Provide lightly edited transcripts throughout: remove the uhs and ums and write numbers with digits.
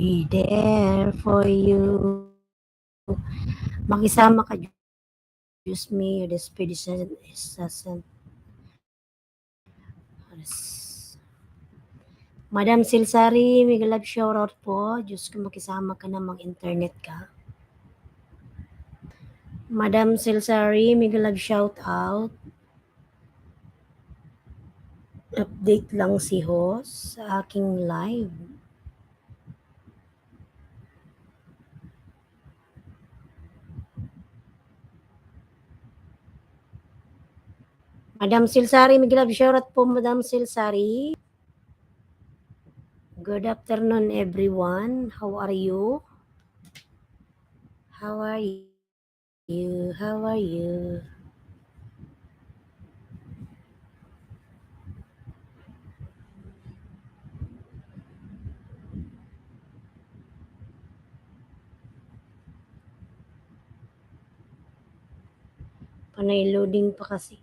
be there for you. Makisama ka, Diyos me, the Spirit is Madam Silsari, may love shoutout po. Diyos ko, makisama ka na, mag-internet ka. Madam Silsari, may love shoutout. Update lang si host sa aking live. Madam Silsari, may love shoutout po, Madam Silsari. Good afternoon, everyone. How are you? How are you? How are you? Panay loading pa kasi.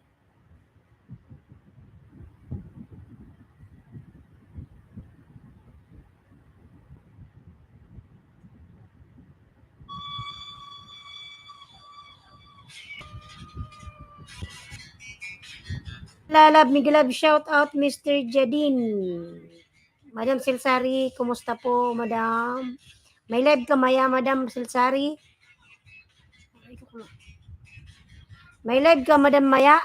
Lalab, Miguelab, shout out Mr. Jadine. Madam Silsari, kumusta po, Madam? May live ka maya, Madam Silsari? May live ka, Madam Maya?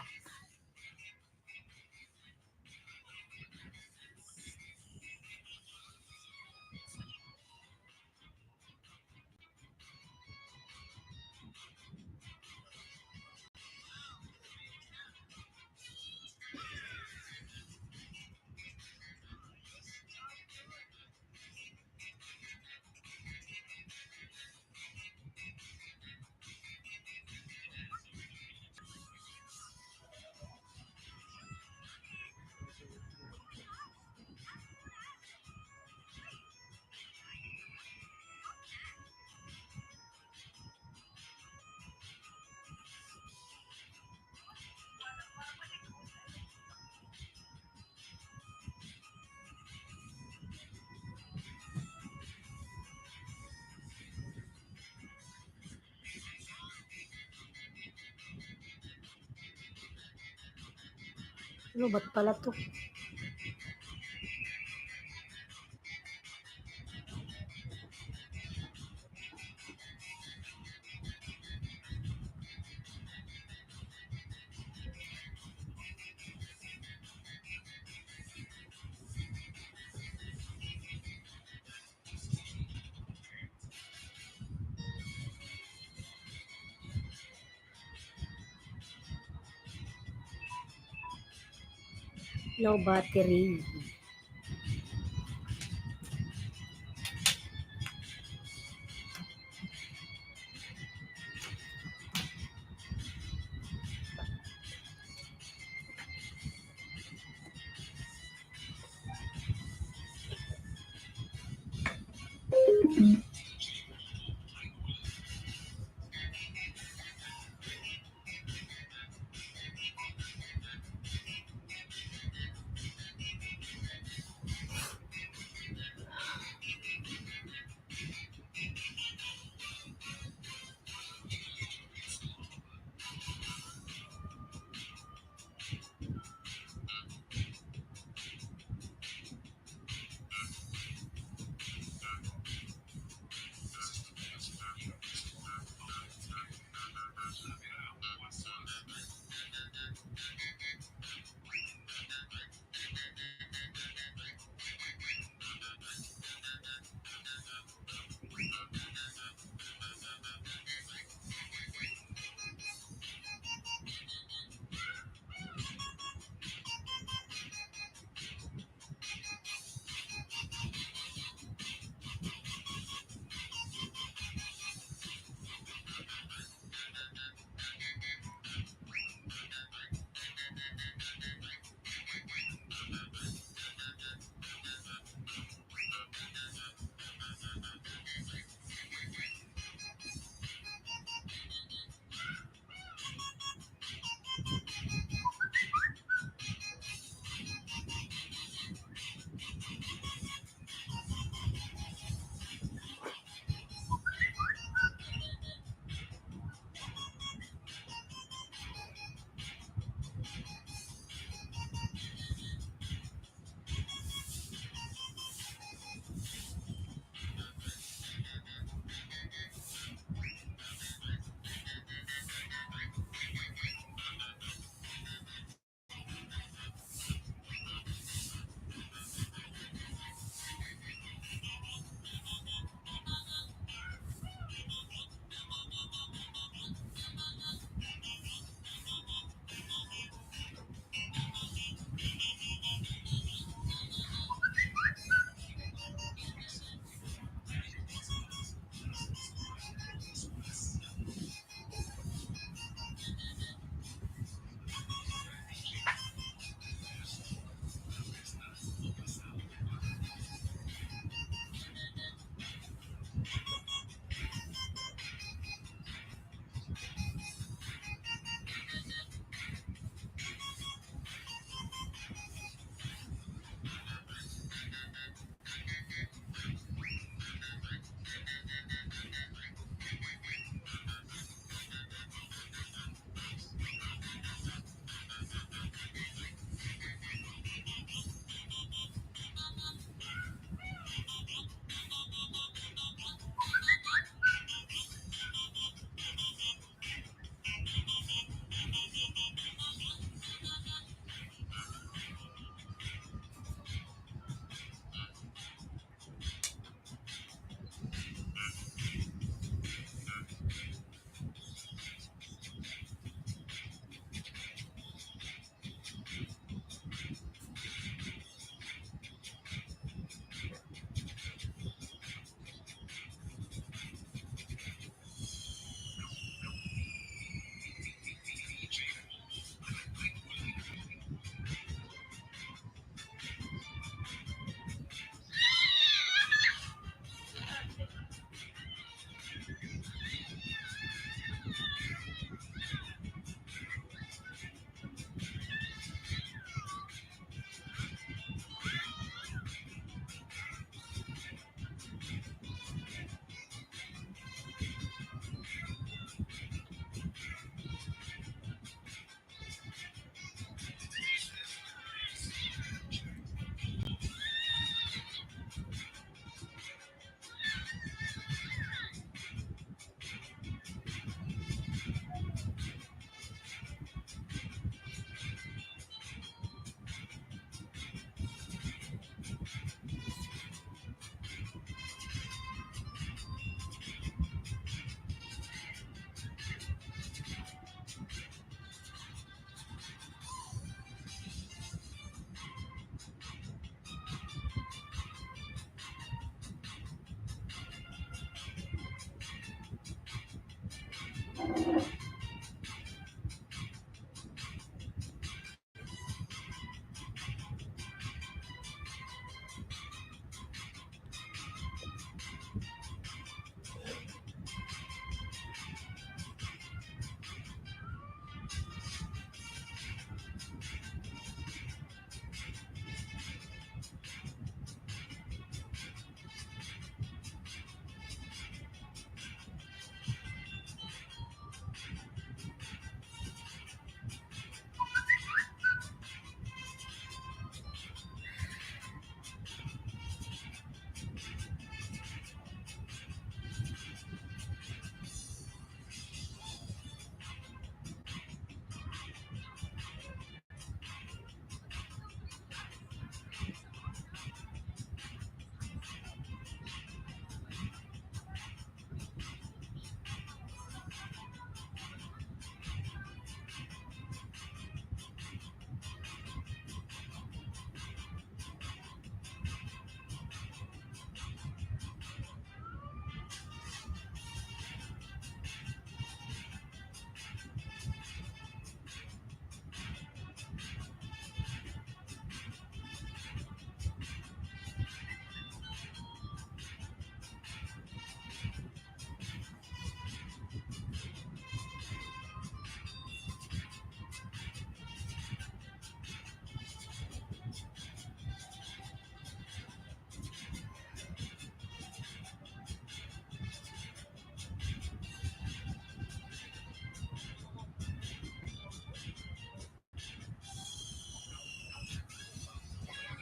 Ano, ba't pala to? No battery.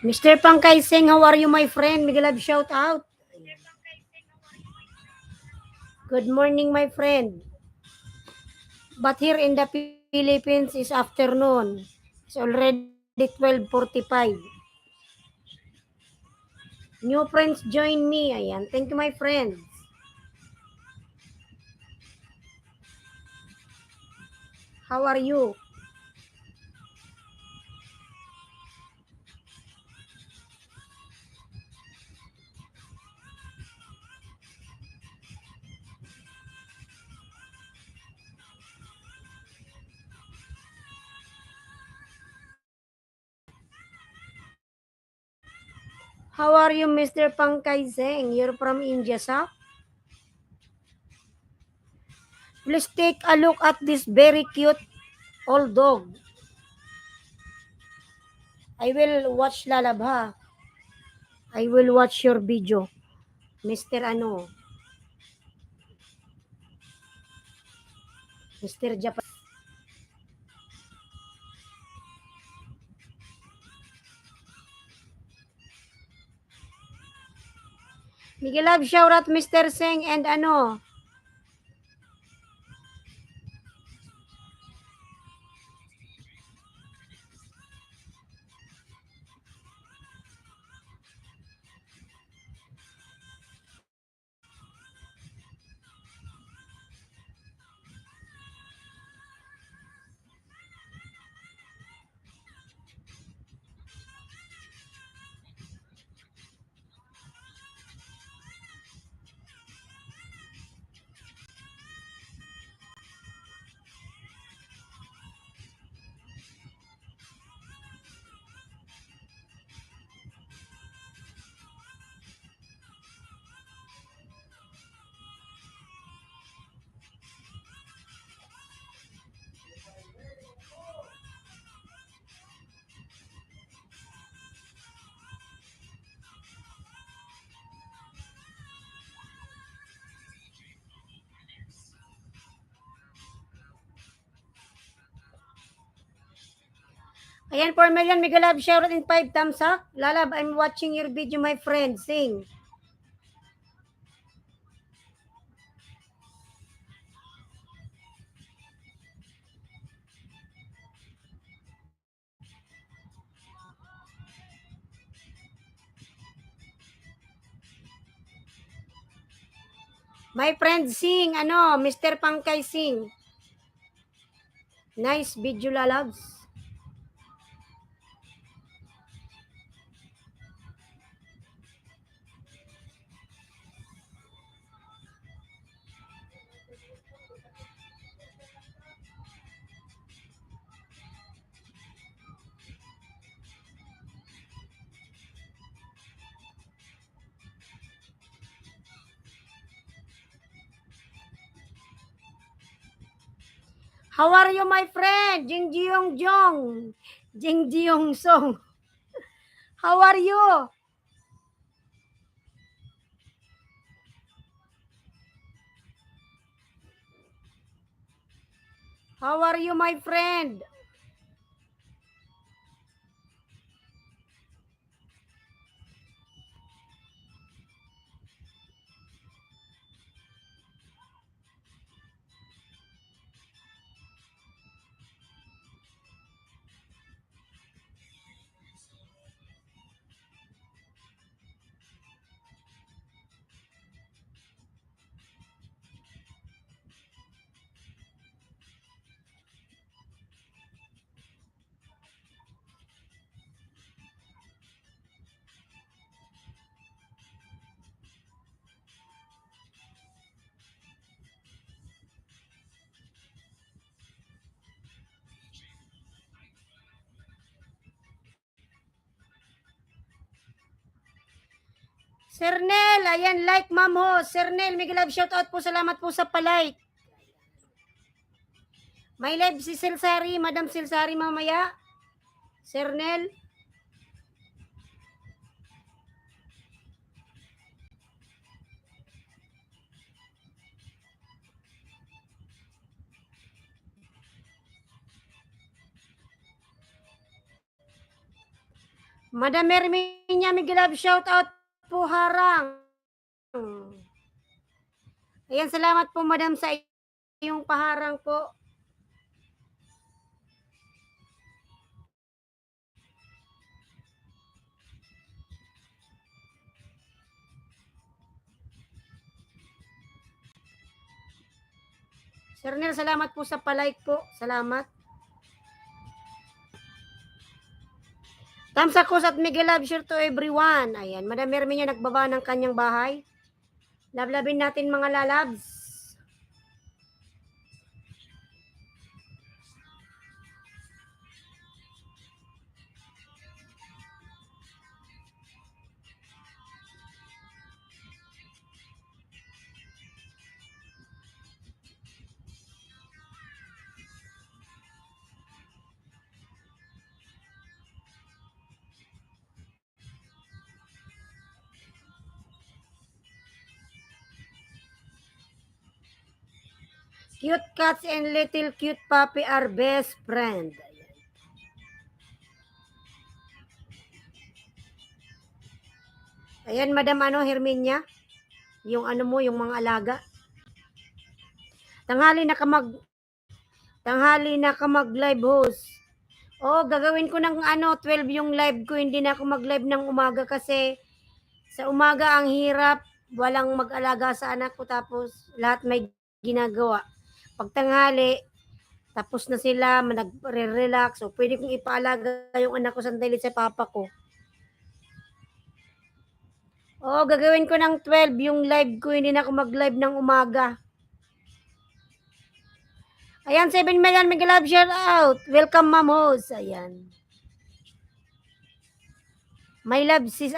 Mr. Pangkaiseng, how are you, my friend? Miguel Love shout out. Good morning, my friend. But here in the Philippines is afternoon. It's already 12:45. New friends join me. Ayan. Thank you, my friends. How are you? How are you, Mr. Pangkaiseng? You're from India, sir? Please take a look at this very cute old dog. I will watch Lalabha. I will watch your video, Mr. Ano, Mr. Japan. Miguel Love, shout out Mr. Seng and ano, ayan, 4 million, Miguel Love, shout out in 5 thumbs up. Lalab, I'm watching your video, my friend. Sing. My friend, sing. Ano, Mr. Pangkay, sing. Nice video, Lalabs. How are you, my friend? Jing Jiong Jong. Jing Jiong Song. How are you? How are you, my friend? Sir Nel, ayan, like ma'am ho. Sir Nel, may love shoutout po. Salamat po sa palike. May live si Silsari, Madam Silsari mamaya. Sir Nel. Madam Erminia, may love shoutout po harang. Ayan, salamat po madam sa iyong paharang po. Sir Nel, salamat po sa palike po. Salamat. Thumbs up at Miguel love share to everyone. Ayan, Madam Erminia nagbaba ng kanyang bahay. Lablabin natin mga lalabs. Cute cats and little cute puppy are best friend. Ayan, Madam Herminia. Yung mo, yung mga alaga. Tanghali na ka mag live host. Oh, gagawin ko ng 12 yung live ko. Hindi na ako mag-live ng umaga kasi sa umaga ang hirap. Walang mag-alaga sa anak ko tapos lahat may ginagawa. Pag tanghali, tapos na sila, nagre-relax. So, pwede kong ipaalaga yung anak ko sandali sa papa ko. Oh, gagawin ko ng 12 yung live ko. Hindi na ako mag-live ng umaga. Ayan, 7 million mega love shout out. Welcome, Ma'am Host. Ayan. May love si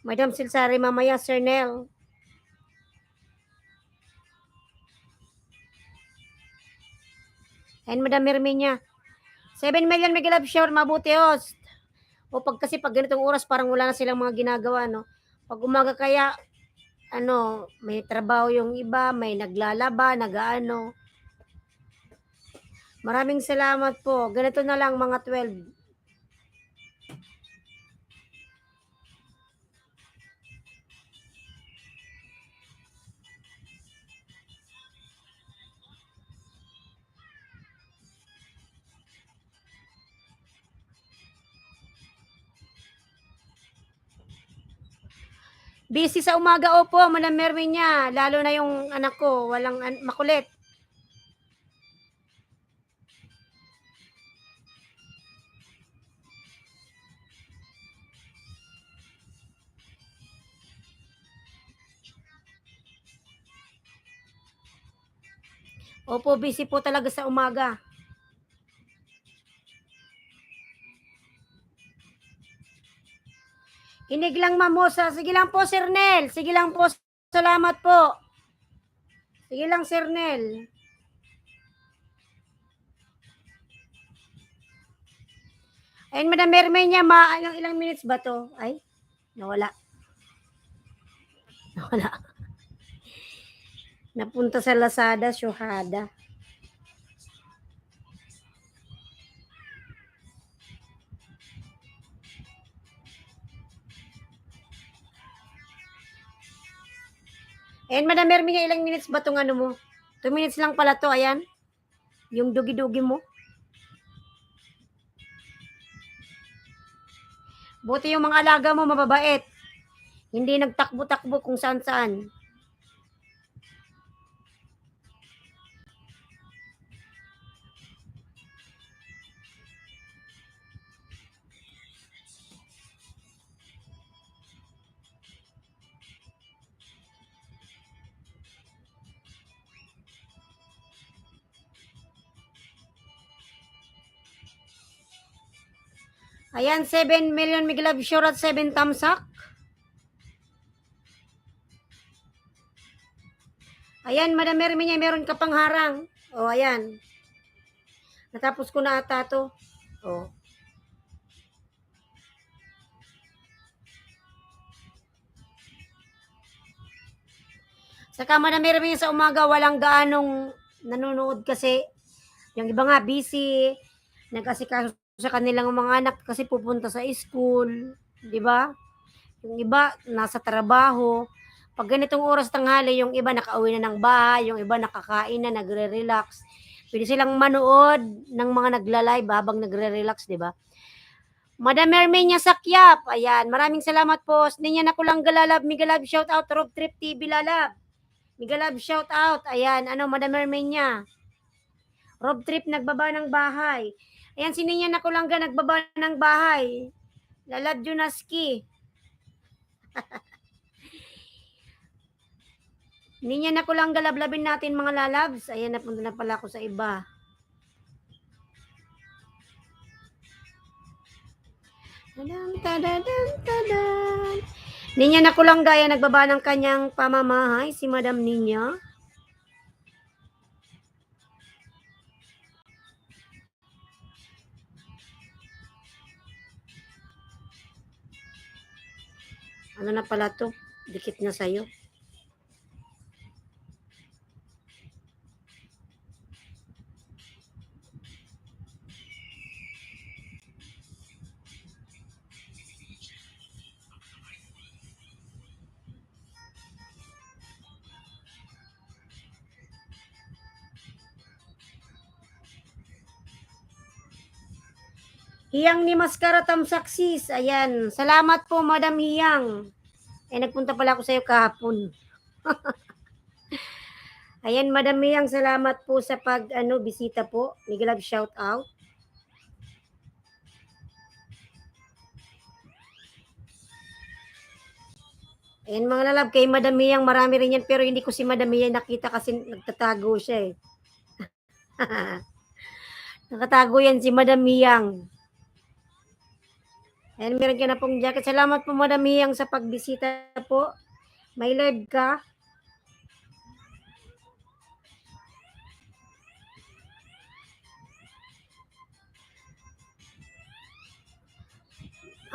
Madam Silsari mamaya, Sir Nel. And Madam Herminia. 7 million mega love shout, mabuti host. O pag ganitong oras parang wala na silang mga ginagawa, no? Pag umaga kaya, may trabaho yung iba, may naglalaba, nagaano. Maraming salamat po. Ganito na lang mga 12. Busy sa umaga, opo, Madam Herminia. Lalo na yung anak ko, walang makulit. Opo, busy po talaga sa umaga. Hinig lang, Mamosa. Sige lang po, Sir Nel. Sige lang po. Salamat po. Sige lang, Sir Nel. Ayun, Madam Mermenia, ilang minutes ba to? Ay, nawala. Nawala. Napunta sa Lazada, Shuhada. Ayun, Madam Mermenia, ilang minutes ba tong ano mo? 2 minutes lang pala to, ayan. Yung dugi-dugi mo. Buti yung mga alaga mo mababait. Hindi nagtakbo-takbo kung saan-saan. Ayan, 7 million Miglove Sure at 7 tamsak. Ayan, Madam Mermenia, meron ka pang harang. O, ayan. Natapos ko na ata to. O. Saka Madam Mermenia, sa umaga walang gaanong nanonood kasi yung iba nga busy, nag-asikaso sa kanilang mga anak kasi pupunta sa school, di ba? Yung iba nasa trabaho. Pag ganitong oras tanghali, yung iba nakauwi na ng bahay, yung iba nakakain na, nagre-relax. Pwede silang manood ng mga nagla-live habang nagre-relax, di ba? Madam Mermenia Sakyap, ayan, maraming salamat po. Ninya na ko lang galalab, migalab, shout out, Road Trip TV lalab. Migalab, shout out, ayan, ano, Madam Mermenia. Road Trip nagbaba ng bahay. Ayan, si Ninya na ko lang nagbaba ng bahay. Lalab Junaski. Ninya na ko lang galablabin natin mga lalabs. Ayan, napunta na pala ako sa iba. Ninya na ko lang gaya nagbaba ng kanyang pamamahay, si Madam Ninya. Ano na pala to? Dikit na sa'yo. Hiyang ni Mascara Tamsaksis. Ayan. Salamat po, Madam Hiyang. Nagpunta pala ako sa'yo kahapon. Ayan, Madam Hiyang, salamat po sa bisita po. Migalab shout out. Ayan, mga lalab, kay Madam Hiyang, marami rin yan, pero hindi ko si Madam Hiyang nakita kasi nagtatago siya eh. Nakatago yan si Madam Hiyang. Ayan, meron ka na pong jacket. Salamat po, Madam Hiyang, sa pagbisita po. May live ka.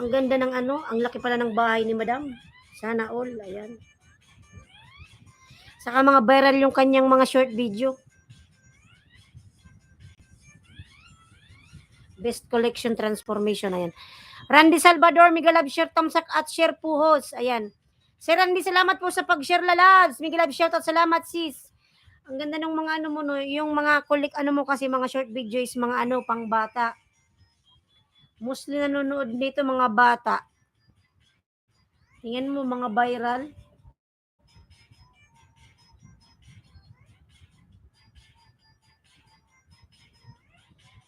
Ang ganda ng ang laki pala ng bahay ni Madam. Sana all, ayan. Saka mga viral yung kanyang mga short video. Best collection transformation, ayan. Randy Salvador, Migalab share, tamsak at share puhos. Ayan. Sir Randy, salamat po sa pag-share lalabs. Migalab shout at salamat sis. Ang ganda ng mga mo no, yung mga mo kasi mga short videos, mga pang bata. Mostly nanonood dito mga bata. Tingnan mo mga viral.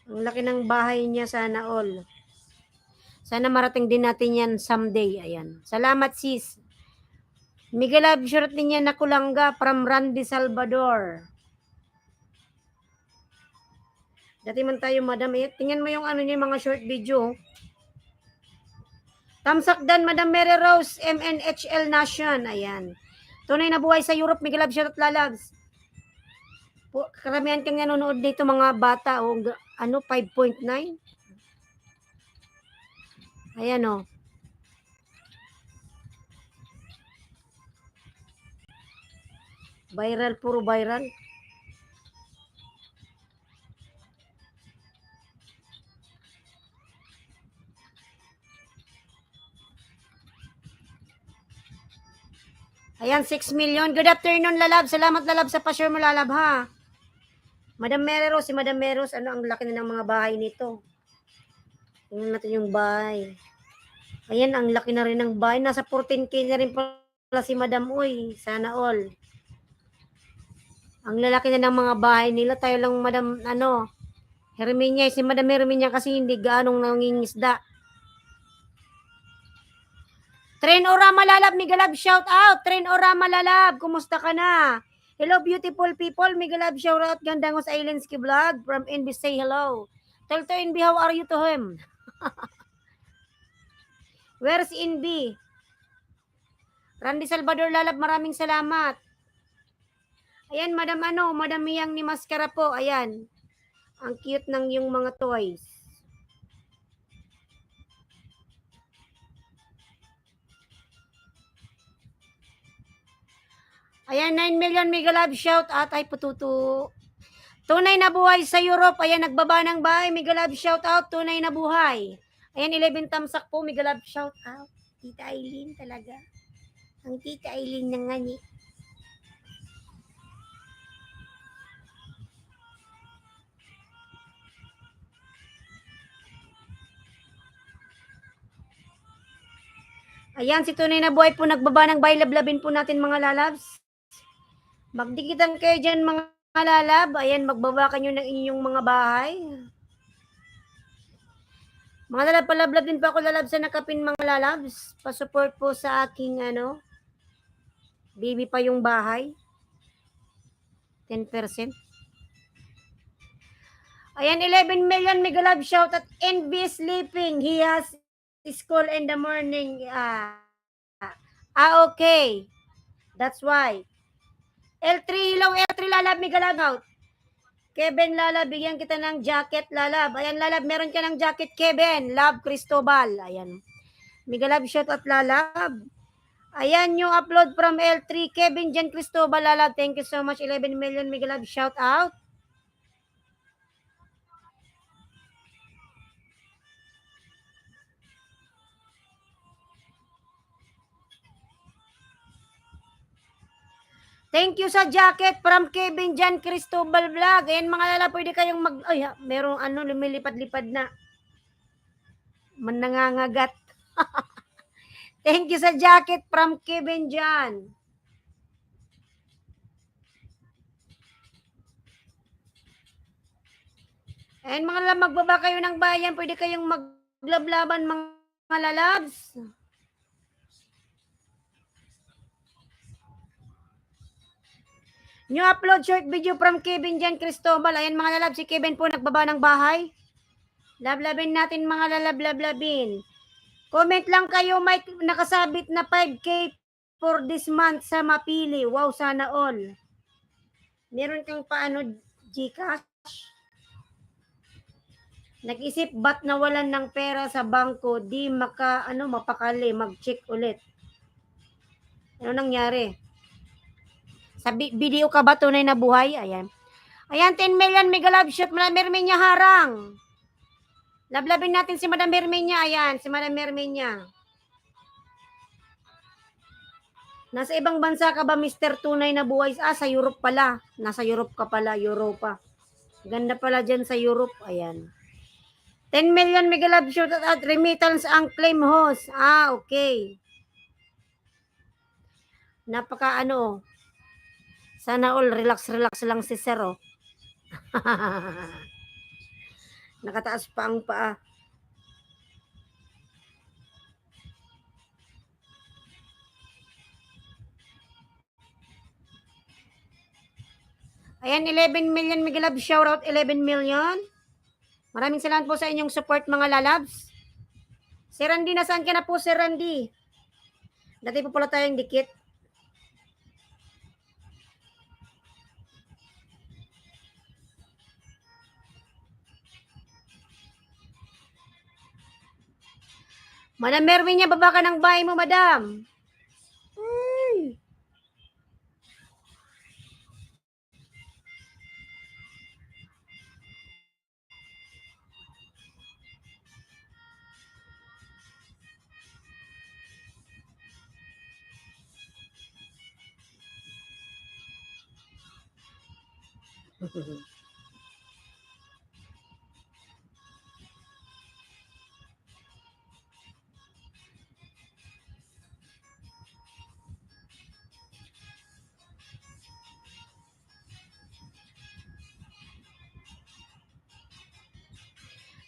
Ang laki ng bahay niya, sana all. Sana marating din natin yan someday. Ayan. Salamat sis. Miguel Abshort niya Nakulanga from Randy Salvador. Dati man tayo, Madam. Tingnan mo yung niya, mga short video. Tamsakdan, Madam Mary Rose, MNHL Nation. Ayan. Tunay na buhay sa Europe, Miguel Abshort lalabs. Karamihan kang nanonood dito mga bata. 5.9. Ayan o. Viral, puro viral. Ayan, 6 million. Good afternoon, Lalab. Salamat, Lalab, sa pa-share mo, Lalab, ha. Madam Meros, si Madam Meros, ano, ang laki na ng mga bahay nito. Tingnan natin yung bahay. Ayan, ang laki na rin ng bahay. Nasa 14K na rin pala si Madam Uy. Sana all. Ang lalaki na ng mga bahay nila. Tayo lang, Madam, ano, Herminia. Si Madam Herminia kasi hindi ganong nangingisda. Tren Orama Lalab, Migalab, shout out. Tren Orama Lalab, kumusta ka na? Hello, beautiful people. Migalab, shout out. Gandangos Islandsky Vlog from NB. Say hello. Tell to NB, how are you to him? Where's NB? Randy Salvador Lalab, maraming salamat. Ayan, Madam ano, Madam Miyang ni Mascara po. Ayan. Ang cute ng yung mga toys. Ayan, 9 million mega love shout out. Ay, pututu. Tunay na buhay sa Europe. Ayan, nagbaba ng bahay. Mega love shout out. Tunay na buhay. Ayan, 11 tamsak po. Mega love shout out. Tita Aileen talaga. Ang Tita Aileen na nga ni. Ayan, si Tunay na buhay po. Nagbaba ng bahay. Lablabin po natin mga lalabs. Magdikitan kayo dyan mga lalab. Ayan, magbaba kayo ng inyong mga bahay. Mga lalab, palablab din pa ako lalab sa nakapin mga lalabs. Pasupport po sa aking ano, baby pa yung bahay. 10%. Ayan, 11 million mega love shout at NB sleeping. He has school in the morning. Okay. That's why. L3, hello L3 lalab, mega love out. Kevin Lalab, bigyan kita ng jacket Lalab. Ayan Lalab, meron ka ng jacket Kevin. Love Cristobal. Ayan. Mega love shout at Lalab. Ayan yung upload from L3. Kevin Jan Cristobal Lalab. Thank you so much. 11 million mega love shout out. Thank you sa jacket from Kevin Jan Cristobal Vlog. Ayan mga lala, pwede kayong mag... Ay, merong ano, lumilipad-lipad na. Manangangagat. Thank you sa jacket from Kevin Jan. Ayan mga lala, magbaba kayo ng bayan. Pwede kayong maglablaban mga lalabs. New upload short video from Kevin Jan Cristobal. Ayan mga lalab, si Kevin po nagbaba ng bahay. Lablabin natin mga lalab-lablabin. Comment lang kayo, may nakasabit na 5K for this month sa Mapili. Wow, sana all. Meron kang paano, Gcash? Nag-isip ba't nawalan ng pera sa bangko, di mapakali, mag-check ulit. Ano nangyari? Sa video ka ba tunay na buhay? Ayan. Ayan, 10 million mega love shot. Meron niya harang. Lablabin natin si Madam Herminia. Ayan, si Madam Herminia. Nasa ibang bansa ka ba, Mr. Tunay na buhay? Sa Europe pala. Nasa Europe ka pala, Europa. Ganda pala dyan sa Europe. Ayan. 10 million mega love shot at remittance ang claim host. Okay. Napaka ano. Sana all relax lang si Sir. Oh. Nakataas pa ang paa. Ayan, 11 million mega love shout out, 11 million. Maraming salamat po sa inyong support mga lalabs. Si Randy, nasaan ka na po si Randy? Dati po pala tayong dikit. Madam Merwin niya, baba ka ng bahay mo, madam. Ay.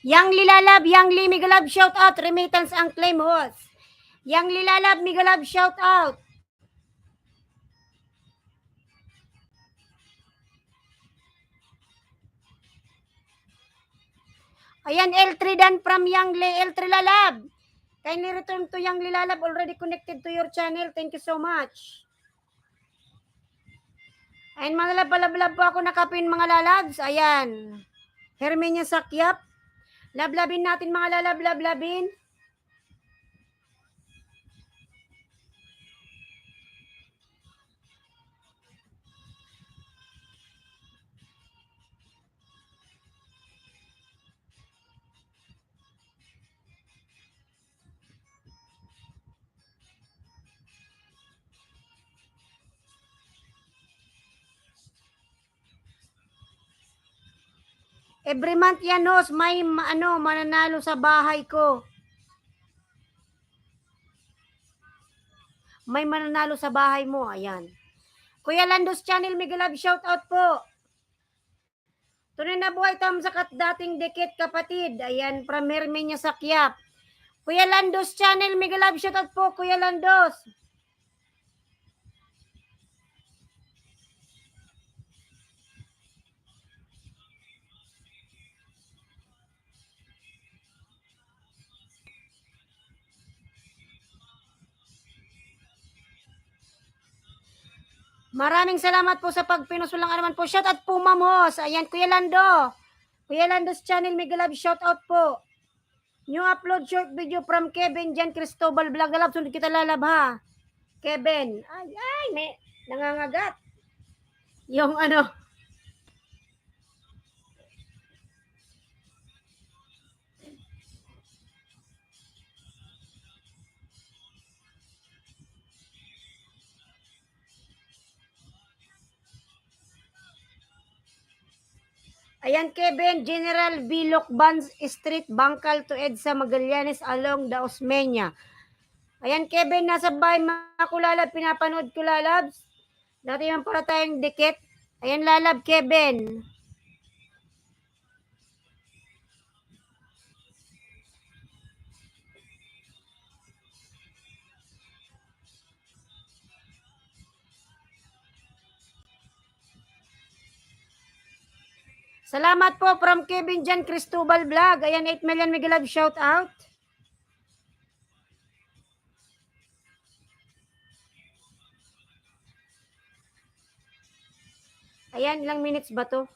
Yang Lilalab, Yang Li, Migalab, shout out. Remittance ang claim host. Yang Lilalab, Migalab, shout out. Ayan, L3 dan from Yang Li, L3 Lalab. Kindly return to Yang Lilalab, already connected to your channel. Thank you so much. Ayan, mga lalablab po ako nakapin, mga lalabs. Ayan. Hermenia Sakyap. Lablabin natin, mga lalablabin. Every month yan, host, may mananalo sa bahay ko. May mananalo sa bahay mo. Ayan. Kuya Landos Channel, Migalab, shout out po. Tunay na buhay tam sa dating dikit kapatid. Ayan, from Hermenia Sakyap. Kuya Landos Channel, Migalab, shout out po, Kuya Landos. Maraming salamat po sa pagpinusulang araman po. Shout out po, Ma'am Hos. Ayan, Kuya Lando. Kuya Lando's channel, mega love, shout out po. New upload short video from Kevin Jan Cristobal Vlog. Lalab, sunod kita lalab ha. Kevin. Ay, may nangangagat. Yung ano. Ayan, Kevin, General V. Locbans Street, Bangkal to EDSA Magallanes along the Osmeña. Ayan, Kevin, nasa bahay mga kulalab, pinapanood ko lalabs. Dati man para tayong dikit. Ayan, lalab, Kevin. Salamat po from Kevin Jan Cristobal Vlog. Ayan, 8 million mega love shout out. Ayan, ilang minutes ba to?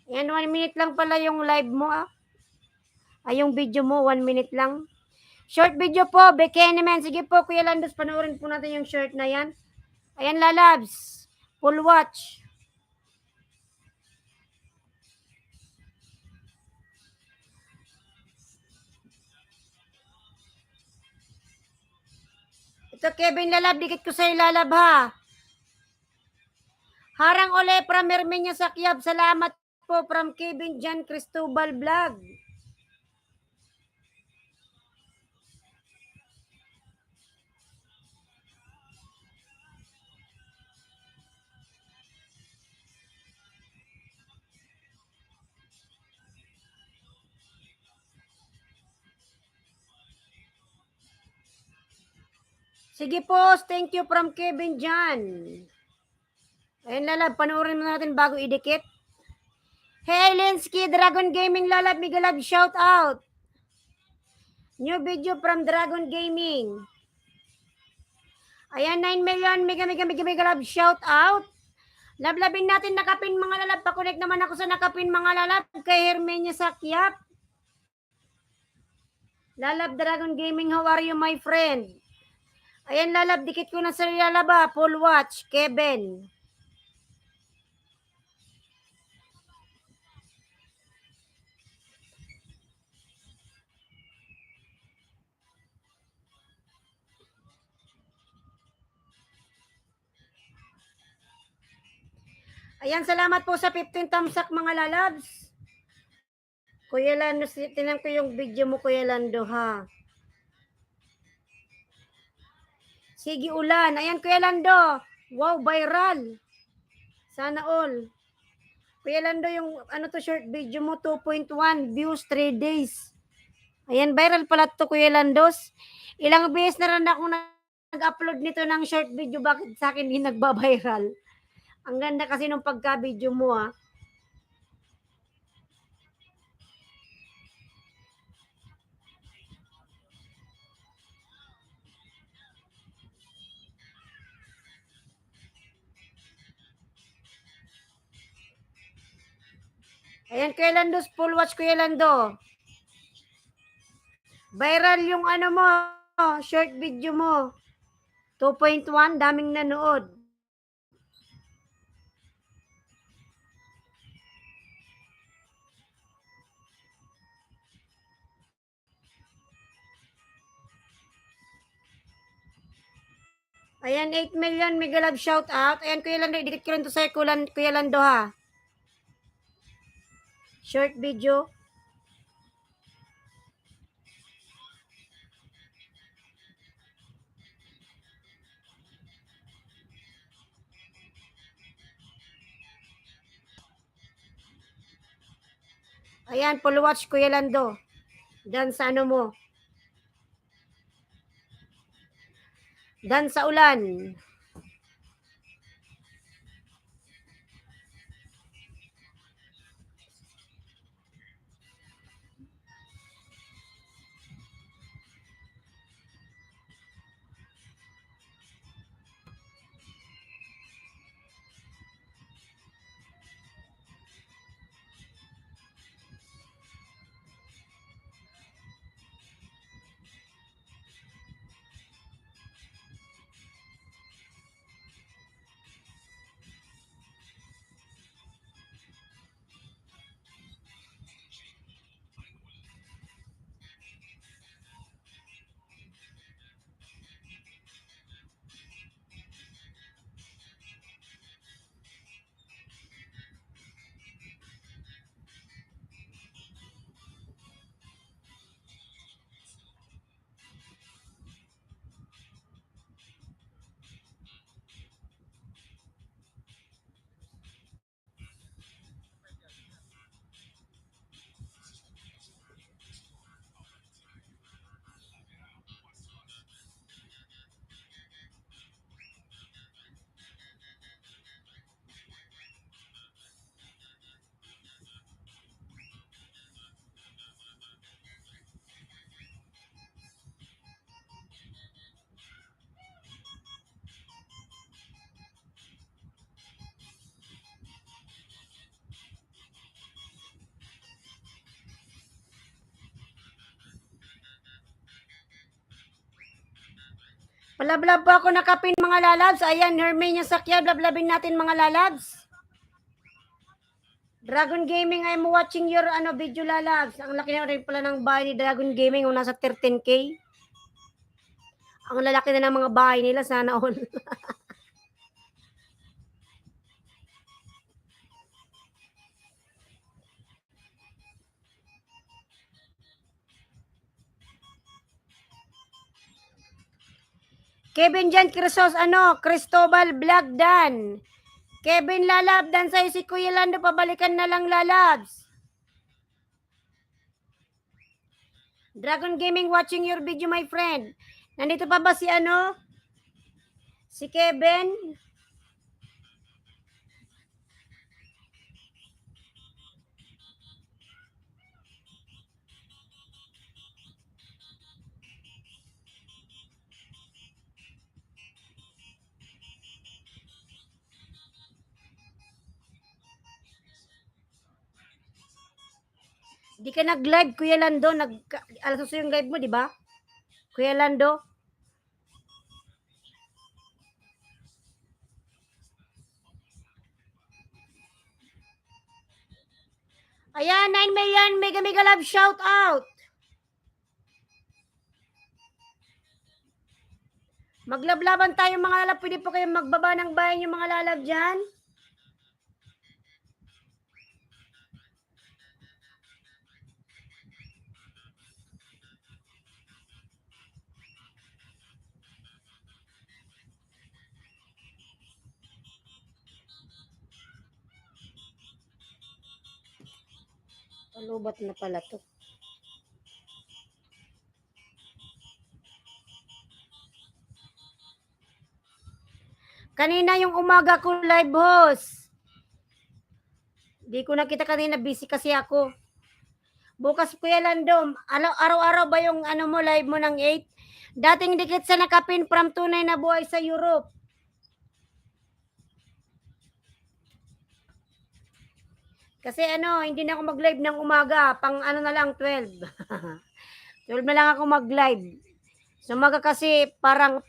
Ayan, 1 minute lang pala yung live mo ah. Ay, yung video mo, 1 minute lang. Short video po, Bikini Man. Sige po, Kuya Landos, panoorin po natin yung short na yan. Ayan, lalabs. Full watch. Ito, Kevin, lalab. Dikit ko sa'yo, lalab ha. Harang ole from Hermenia Sakyab. Salamat po from Kevin Jan Cristobal Vlog. Sige po, thank you from Kevin Jan. Ayun, lalab, panoorin mo natin bago idikit. Hey, Linsky, Dragon Gaming, lalab, mega love, shout out. New video from Dragon Gaming. Ayan, 9 million, mega love, shout out. Lablabin natin nakapin mga lalab. Pa-connect naman ako sa nakapin mga lalab kay Hermenia Sakyap. Lalab Dragon Gaming, how are you, my friend? Ayan, Lalab, dikit ko na sa Lalaba. Full watch, Kevin. Ayan, salamat po sa 15 thumbs up, mga Lalabs. Kuya Lando, tinan ko yung video mo, Kuya Lando, ha? Sige, ulan. Ayan, Kuya Lando. Wow, viral. Sana all. Kuya Lando, yung ano to, short video mo, 2.1 views, 3 days. Ayan, viral pala to, Kuya Landos. Ilang beses na rin ako nag-upload nito ng short video. Bakit sa akin hindi nagba-viral? Ang ganda kasi nung pagka-video mo, ha? Ayan, Kuya Landos, full watch, Kuya Lando. Viral yung ano mo, short video mo. 2.1, daming nanood. Ayan, 8 million, mega love shout out. Ayan, Kuya Lando, dikit ko rin to sa Kuya Lando, ha? Short video. Ayan, full watch, Kuya Lando. Dan sa ano mo. Dan sa ulan. Palablab po ako nakapin, mga lalabs. Ayan, Herminia Sakya, blablabin natin, mga lalabs. Dragon Gaming, I'm watching your video, lalabs. Ang laki na rin pala ng bahay ni Dragon Gaming, kung nasa 13K. Ang lalaki na ng mga bahay nila, sana all. Kevin Jan Crisos, Cristobal Blagdan. Kevin, lalab, dan sa'yo si Kuya Lando, pabalikan na lang, lalabs. Dragon Gaming, watching your video, my friend. Nandito pa ba si Si Kevin? Di ka nag-live, Kuya Lando. Alas 8 yung live mo, di ba? Kuya Lando. Ayan, 9 million, mega mega love shout out. Maglablaban tayo mga lalab. Pwede po kayong magbaba ng bayan yung mga lalab dyan. Palubat na pala to. Kanina yung umaga ko live host. Di ko nakita kanina, busy kasi ako. Bukas Kuya Lando, araw-araw ba yung ano mo, live mo ng 8? Dating dikit sa nakapin from tunay na buhay sa Europe. Kasi hindi na ako mag-live ng umaga. Pang na lang, 12. 12 na lang ako mag-live. So umaga kasi parang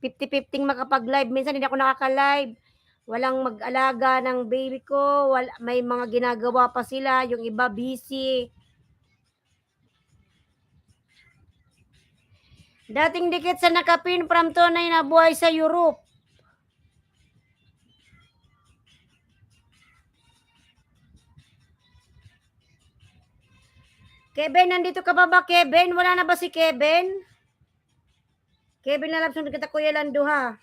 50-50 makapag-live. Minsan hindi ako nakaka-live. Walang mag-alaga ng baby ko. May mga ginagawa pa sila. Yung iba busy. Dating dikit sa nakapin from tunay na buhay sa Europe. Kevin, nandito ka pa ba, Kevin? Wala na ba si Kevin? Kevin na lang, sunod kita Kuya Lando ha.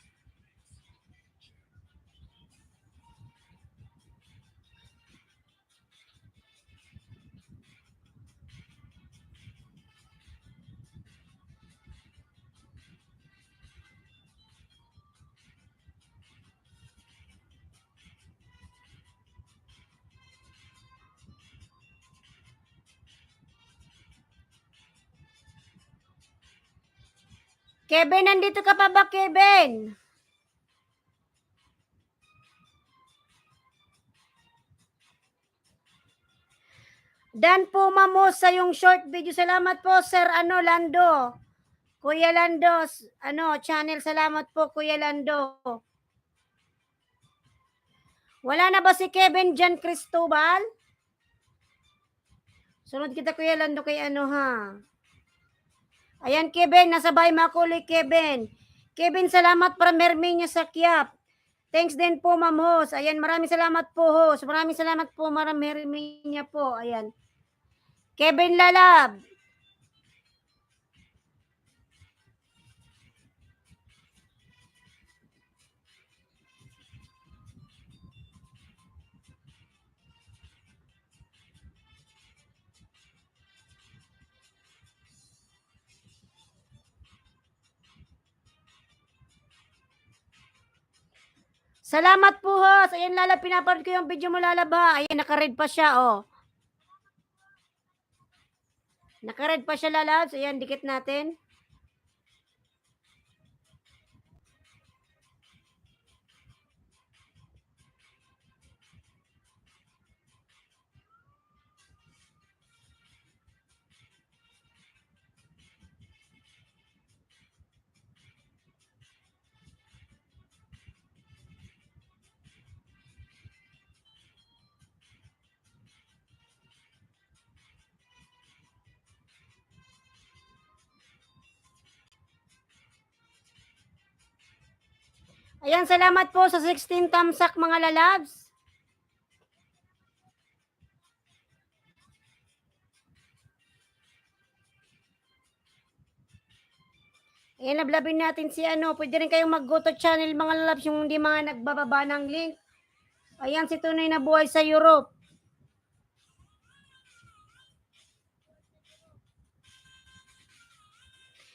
Kevin, nandito ka pa ba, Kevin? Dan po Mamosa yung short video. Salamat po, Sir Lando. Kuya Lando, channel. Salamat po, Kuya Lando. Wala na ba si Kevin Jan Cristobal? Sunod kita, Kuya Lando, kay ha. Ayan, Kevin, nasa bahay Makuloy, Kevin. Kevin, salamat para Merminya sa Kiap. Thanks din po, Ma'am Host. Ayan, maraming salamat po, Host. Maraming salamat po, Merminya po. Ayan. Kevin Lalab. Salamat po, Host. Ayan, Lalab, pinapanood ko yung video mo, Lalab, ha. Ayan, naka-red pa siya, oh. Naka-red pa siya, Lalab. So, ayan, dikit natin. Ayan, salamat po sa 16 tamsak, mga lalabs. Ayan, lablabin natin si Pwede rin kayong mag-go to channel, mga lalabs, yung hindi mga nagbababa ng link. Ayan, si Tunay na Buhay sa Europe.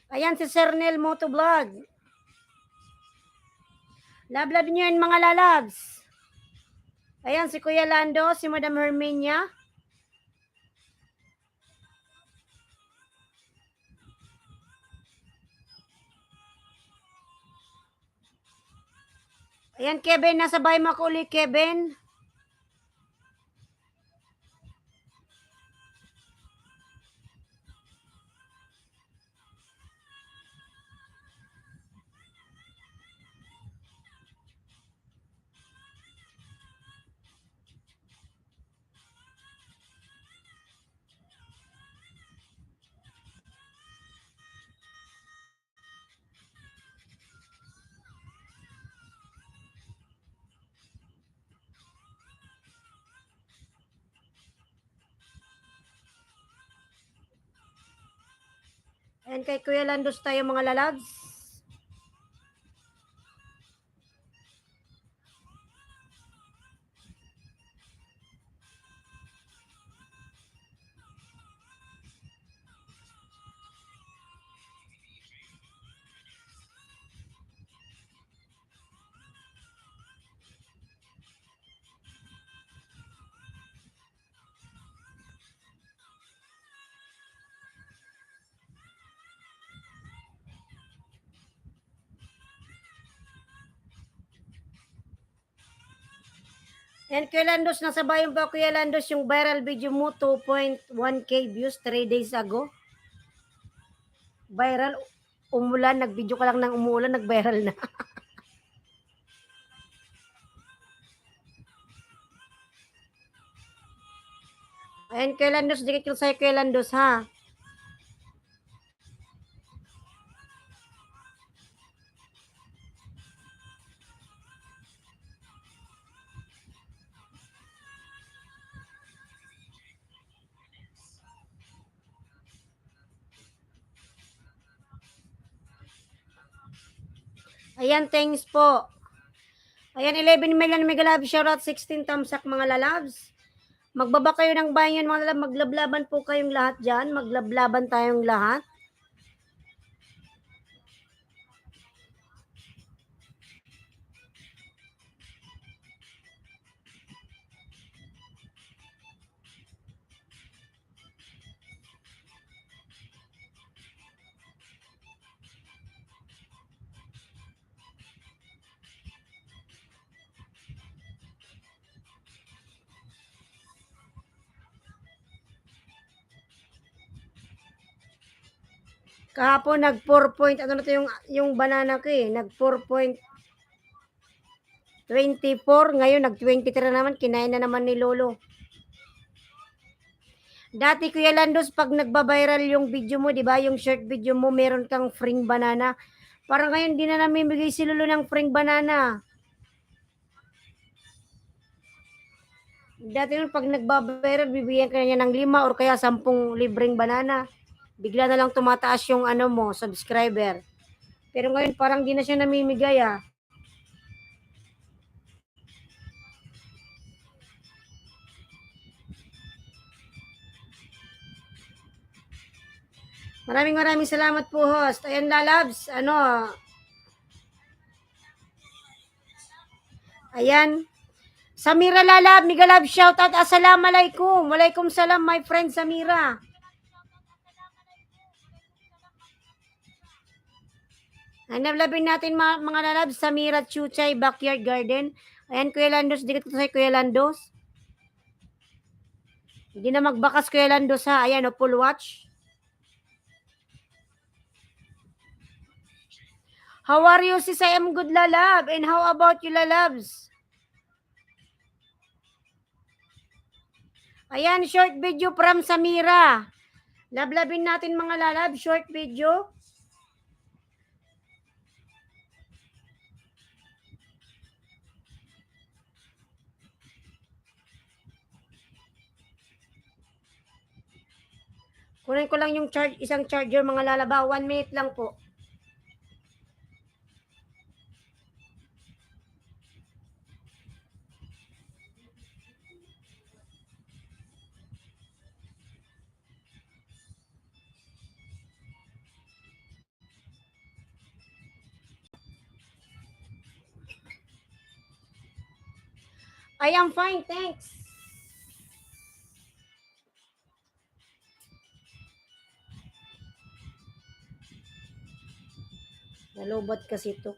Ayan, si Sernel Motovlog. Lablab nyo yan, mga lalabs. Ayan, si Kuya Lando, si Madam Herminia. Ayan, Kevin, nasa bahay Makuloy, Kevin. And kay Kuya Landos tayo mga lalabs. And Kuya Landos, nasa bayan pa Kuya Landos yung viral video mo, 2.1k views 3 days ago. Viral, umulan, nag-video ka lang ng umuulan, nag-viral na. Ayan Kuya Landos, dikit ko sa'yo Kuya Landos ha. Ayan, thanks po. Ayan, 11 million mega love, shoutout 16 thumbs up mga lalabs. Magbaba kayo ng bayan mga lalabs, maglablaban po kayong lahat dyan, maglablaban tayong lahat. Kahapon nag 4 point, ano na to yung banana ko eh, nag 4.24, ngayon nag 23 naman, kinain na naman ni Lolo. Dati Kuya Landos, pag nagba-viral yung video mo, di ba, yung short video mo, meron kang free banana. Parang ngayon, di na namimigay si Lolo ng free banana. Dati nun, pag nagba-viral, bibigyan ka niya ng 5 or kaya 10 libreng banana. Bigla na lang tumataas yung ano mo, subscriber. Pero ngayon, parang di na siya namimigay ah. Maraming salamat po, host. Ayan, lalabs, ayan. Samira Lalab, mega love shoutout. Assalamualaikum. Walaikum salam, my friend Samira. Hanablabin natin mga lalab, Samira Chuchay Backyard Garden. Ayan, Kuya Landos, dikit ko sa'yo, Kuya Landos. Hindi na magbakas, Kuya Landos ha. Ayan, full watch. How are you, sis? I am good, lalab. And how about you, lalabs? Ayan, short video from Samira. Lablabin natin mga lalab, short video. Kunin ko lang yung isang charger mga lalaba. 1 minute lang po. I am fine, thanks. Nalobat kasi ito.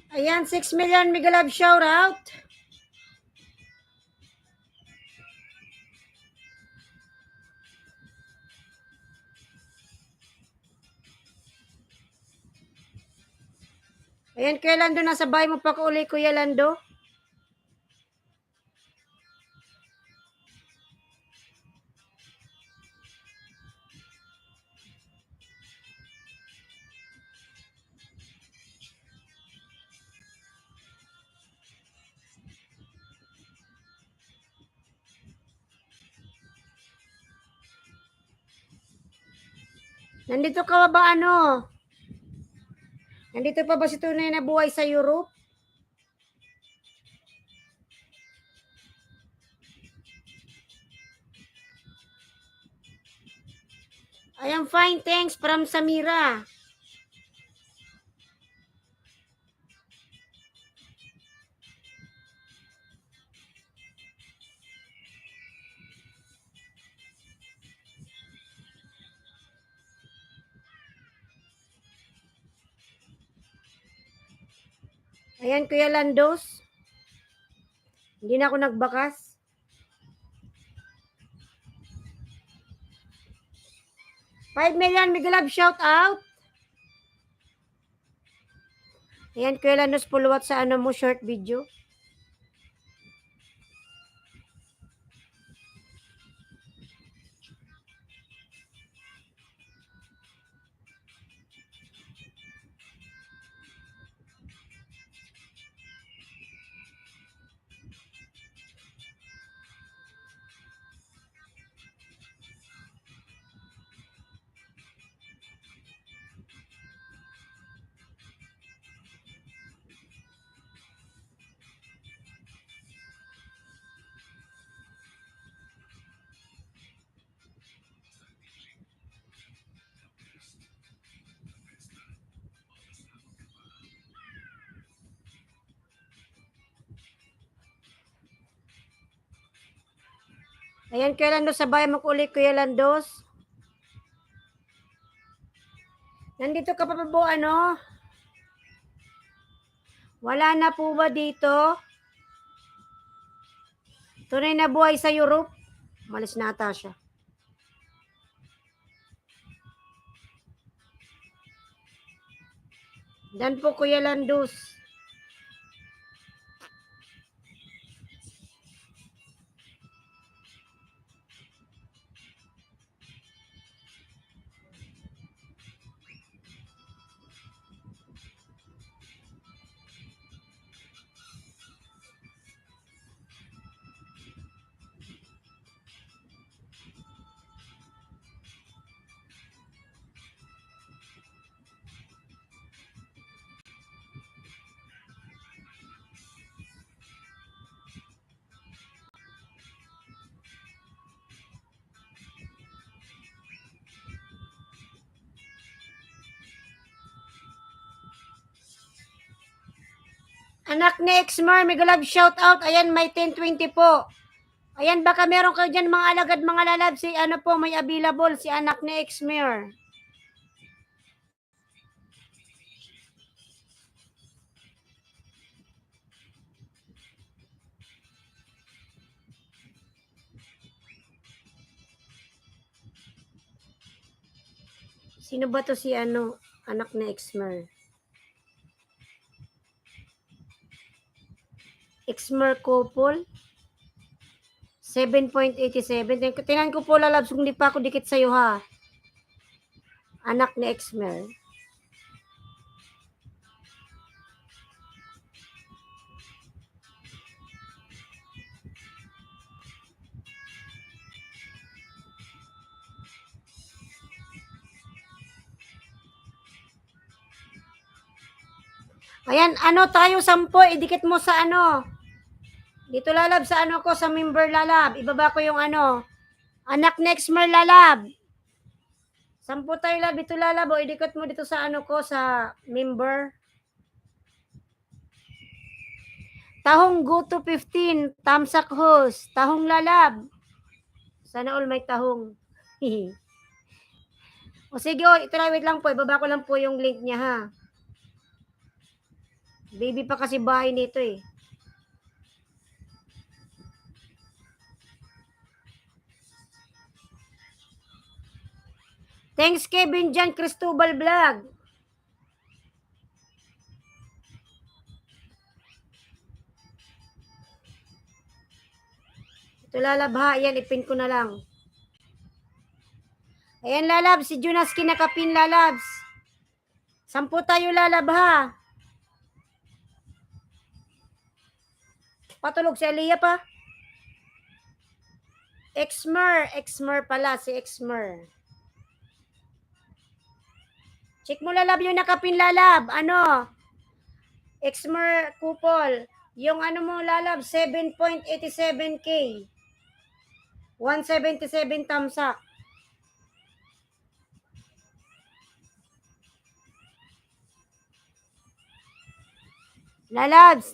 Ayan, 6 million mega love shout out. Ayan, Kuya Lando, nasa bahay mo pa ko uli, Kuya Lando. Nandito ka ba ano? Nandito pa ba si Tunay na buhay sa Europe? I am fine, thanks, from Samira. Ayan, Kuya Landos. Hindi na ako nagbakas. $5 million, mega love shout out. Ayan, Kuya Landos, puluwat sa ano mo, short video. Ayan, Kuya Landos, sabay mo uli, Kuya Landos. Nandito ka pa po, ano? Wala na po ba dito? Tunay na buhay sa Europe? Malis na ata siya. Dan po, Kuya Landos. Anak ni Exmar, mega love shout out. Ayan, may 1020 po. Ayan, baka meron kayo dyan mga alagad, mga lalab. Si ano po, may available, si anak ni Exmar. Sino ba to si ano, anak ni Exmar? Exmar couple? 7.87. Tingnan ko po, lalabs, kung di pa ako dikit sa'yo, ha. Anak ni Exmar. Ayan, ano tayo, 10, idikit mo sa ano. Dito lalab sa ano ko, sa member lalab. Ibaba ko yung ano, anak next mer lalab. 10 tayo lab, dito lalab. O, idikit mo dito sa ano ko, sa member. Tahong go to 15, tamsak host. Tahong lalab. Sana all may tahong. O sige, o, ito na, wait lang po. Ibaba ko lang po yung link niya, ha. Baby pa kasi bahay nito eh. Thanks Kevin Jan Cristobal Vlog. Ito lalabha, yan ipin ko na lang. Ayan lalabs, si Jonas kinakapin lalabs. 10 tayo lalabha. Patulog si Aliyah pa. Exmer pala si Exmer. Check mo lalab yung nakapin lalab. Ano? Exmer kupol. Yung ano mo lalab, 7.87k. 177 tamsak. Lalabs.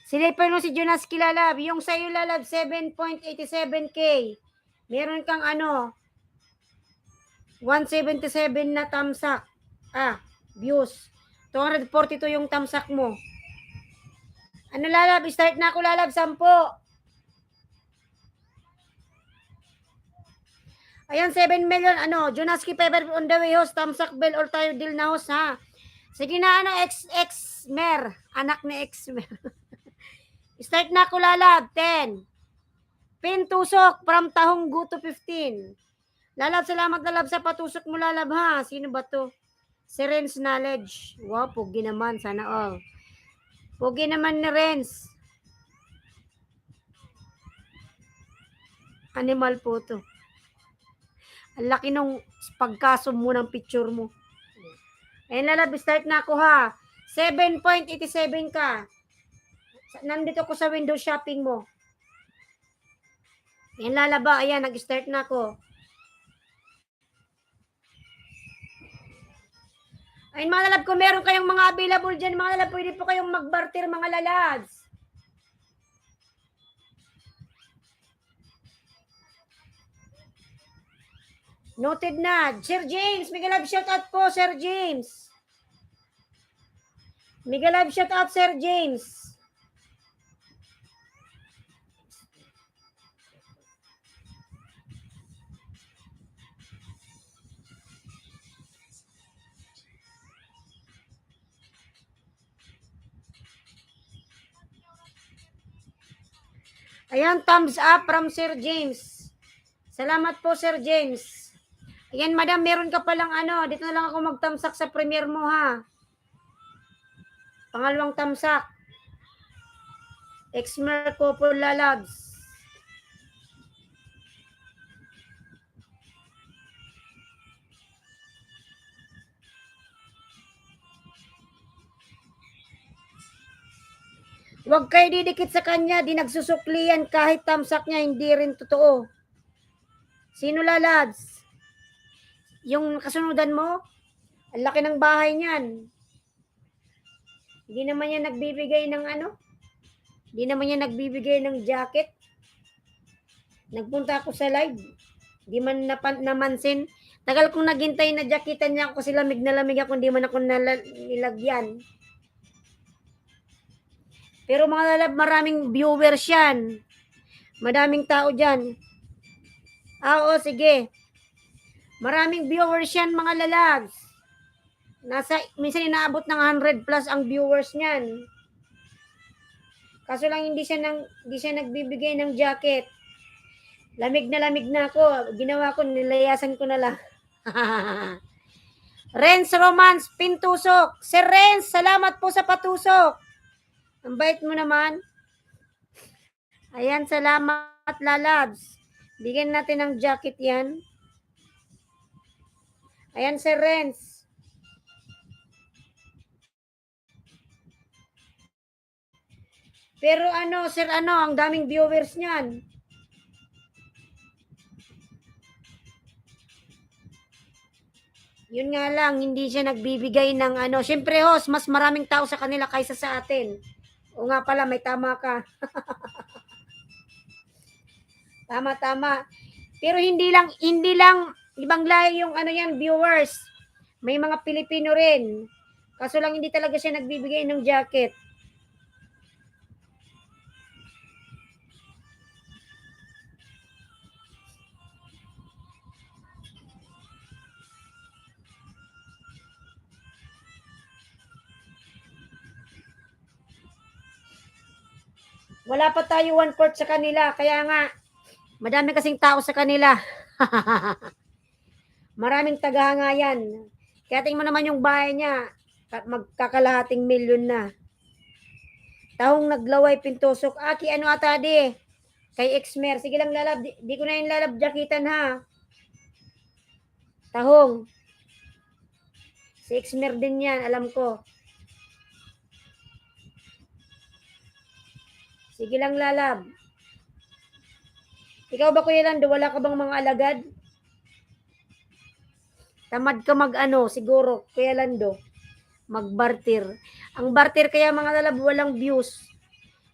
Silipan mo si Jonas Kilalab. Yung sa'yo lalab, 7.87k. Meron kang ano, 177 na tamsak. Views. 242 yung tamsak mo. Ano lalab? Start na ako lalab, 10. Ayan, 7 million. Ano, Jonaski Pepper on the way, host. Tamsak bell or tayo deal na, host, ha? Sige na, ano, X-Mer. Anak ni X-Mer. Start na ako lalab, 10. Pin tusok from Tahong Guto 15. Lalab, salamat lalab sa patusok mo lalab, ha? Sino ba to? Si Renz Knowledge. Wow, pugi naman. Sana all. Pugi naman ni Renz. Animal po to. Ang laki nung pagkasum mo ng picture mo. Ayan lalab, start na ako ha. 7.87 ka. Nandito ko sa window shopping mo. Ayan lalaba, ayan, nag-start na ako. Ayun mga lalab, kung meron kayong mga available dyan, mga lalab, pwede po kayong mag-barter mga lalabs. Noted na. Sir James, mega love shout out po, Sir James. Mega love shout out, Sir James. Ayan, thumbs up from Sir James. Salamat po, Sir James. Ayan, madam, meron ka palang ano. Dito na lang ako magtamsak sa premiere mo, ha. Pangalawang tamsak. Exmer Couple Lalabs. Huwag kayo didikit sa kanya, di nagsusuklian kahit tamsak niya, hindi rin totoo. Sino lalabs? Yung kasunudan mo? Ang laki ng bahay niyan. Hindi naman yan nagbibigay ng ano? Hindi naman yan nagbibigay ng jacket. Nagpunta ako sa live. Di man namansin. Tagal kong naghintay na jacketan niya ako kasi lamig na lamig ako, hindi man ako nilagyan. Pero mga lalab, maraming viewers yan. Madaming tao dyan. Oo, sige. Maraming viewers yan, mga lalabs. Minsan inaabot ng 100 plus ang viewers niyan. Kaso lang hindi siya nagbibigay ng jacket. Lamig na ako. Ginawa ko, nilayasan ko na lang. Renz Romance, pintusok. Sir Renz, salamat po sa patusok. Ang bait mo naman. Ayan, salamat lalabs. Bigyan natin ng jacket yan. Ayan, Sir Renz. Pero ano, Sir, ang daming viewers niyan. Yun nga lang, hindi siya nagbibigay ng ano. Siyempre, host, mas maraming tao sa kanila kaysa sa atin. O nga pala, may tama ka. Tama. Pero hindi lang ibang lahi yung ano yan, viewers. May mga Pilipino rin. Kaso lang hindi talaga siya nagbibigay ng jacket. Wala pa tayo 1/4 sa kanila. Kaya nga, madami kasing tao sa kanila. Maraming tagahanga yan. Kaya tingnan mo naman yung bahay niya. Magkakalahating milyon na. Tahong naglaway pintusok. Aki, ano ata di? Kay Exmer. Sige lang lalab. Di ko na yung lalab jakitan ha. Tahong. Si Exmer din yan. Alam ko. Sige lang lalab. Ikaw ba Kuya Lando? Wala ka bang mga alagad? Tamad ka mag-ano, siguro, Kuya Lando. Mag-barter. Ang barter kaya mga lalab walang views.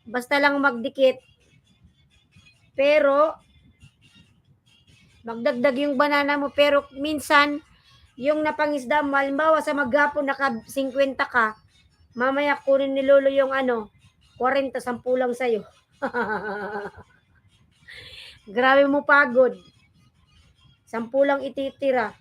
Basta lang magdikit. Pero, magdagdag yung banana mo. Pero minsan, yung napangisda mo, halimbawa sa maghapon naka 50 ka, mamaya kunin ni Lolo yung 40, 10 lang sa'yo. Grabe mo pagod. 10 lang ititira.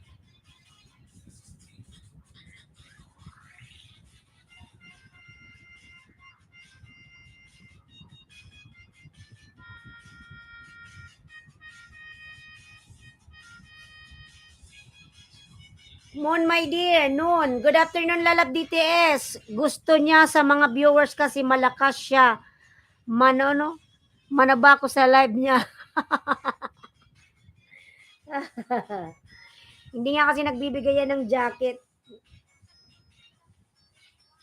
Mon, my dear, noon. Good afternoon, Lalab DTS. Gusto niya sa mga viewers kasi malakas siya. Manaba ko sa live niya. Hindi nga kasi nagbibigay yan ng jacket.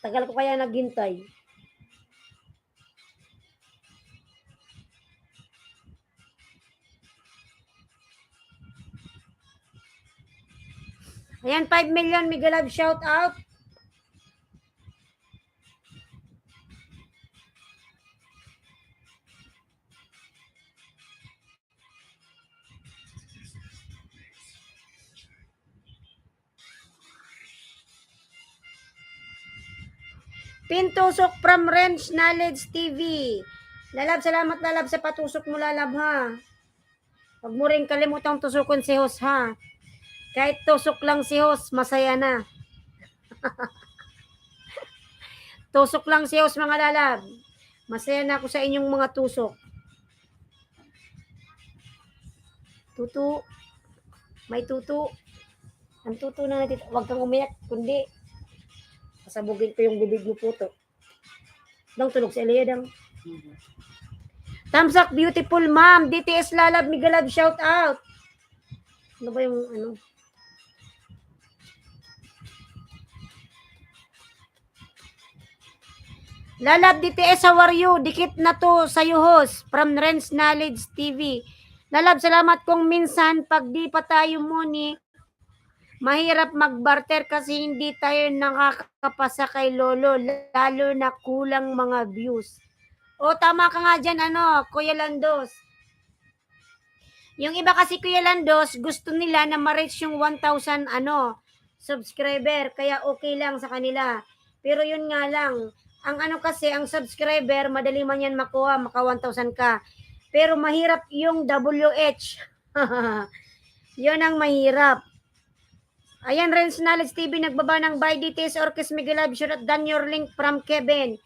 Tagal ko kaya naghintay. Ayan, 5 million, Miguel Love, shout out. Pintusok from Wrench Knowledge TV. Lalab, salamat Lalab sa patusok mo Lalab ha. Huwag mo rin kalimutang tusukon si Hos ha. Kahit tusok lang si Hos, masaya na. Tusok lang si Hos mga Lalab. Masaya na ako sa inyong mga tusok. Tutu. May tutu. Ang tutu na natin. Huwag kang umiyak, kundi pasabugin ko yung bibig mo puto. Dang tulog sa Elia dang. Thumbs up, beautiful ma'am. DTS Lalab, Miguel Love, shout out. Ano ba yung Lalab DTS, how are you? Dikit na to sa host from Ren's Knowledge TV. Lalab, salamat kung minsan pag di pa tayo muni, mahirap mag-barter kasi hindi tayo nakakapasa kay Lolo, lalo na kulang mga views. O tama ka nga dyan, Kuya Landos. Yung iba kasi Kuya Landos, gusto nila na ma-reach yung 1,000 subscriber, kaya okay lang sa kanila. Pero yun nga lang, ang kasi, ang subscriber, madali man yan makuha, maka 1,000 ka. Pero mahirap yung WH. Yun ang mahirap. Ayan, Ren's Knowledge TV, nagbaba ng by DTS Orkes Miguel Love, should have done your link from Kevin.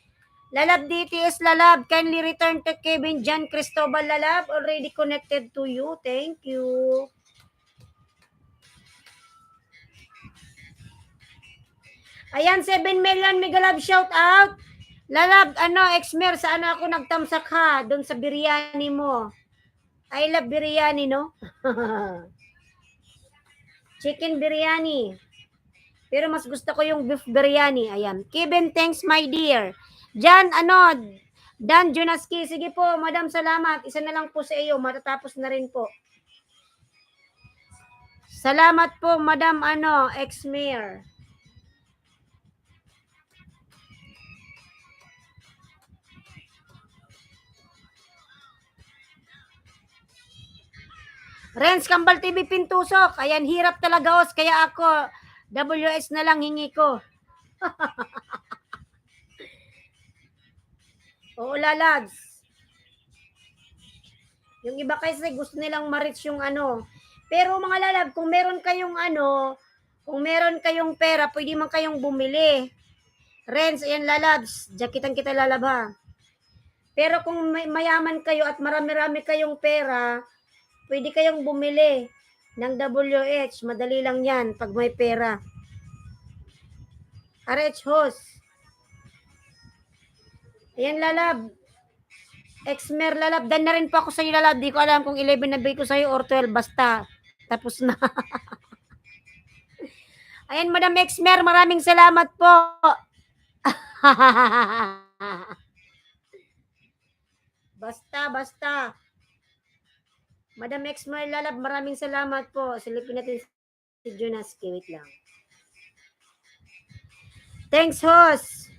Lalab DTS Lalab, kindly return to Kevin John Cristobal Lalab, already connected to you. Thank you. Ayan, 7 million, Miguel Love, shout out. Lalab, Exmer, sa ako nagtamsak ha? Doon sa biryani mo. I love biryani, no? Chicken biryani. Pero mas gusto ko yung beef biryani. Ayan. Kevin, thanks, my dear. Jan, Dan Junaski. Sige po, madam, salamat. Isa na lang po sa iyo. Matatapos na rin po. Salamat po, madam, Exmer. Renz Kambal TV Pintusok. Ayan, hirap talaga os. Kaya ako, WS na lang hingi ko. Oo, lalabs. Yung iba kasi gusto nilang ma-reach yung ano. Pero mga lalab, kung meron kayong ano, kung meron kayong pera, pwede man kayong bumili. Renz, ayan lalabs. Jakitan kita lalab ha. Pero kung mayaman kayo at marami-rami kayong pera, pwede kayong bumili ng WH. Madali lang yan pag may pera. RH host. Ayan lalab. Exmer lalab. Dan na rin po ako sa iyo lalab. Di ko alam kung 11 na bigay ko sa iyo or 12. Basta. Tapos na. Ayan, Madam Exmer. Maraming salamat po. Basta. Madam Exmer lalab. Maraming salamat po. Silipin natin si Jonaski. Wait lang. Thanks, host.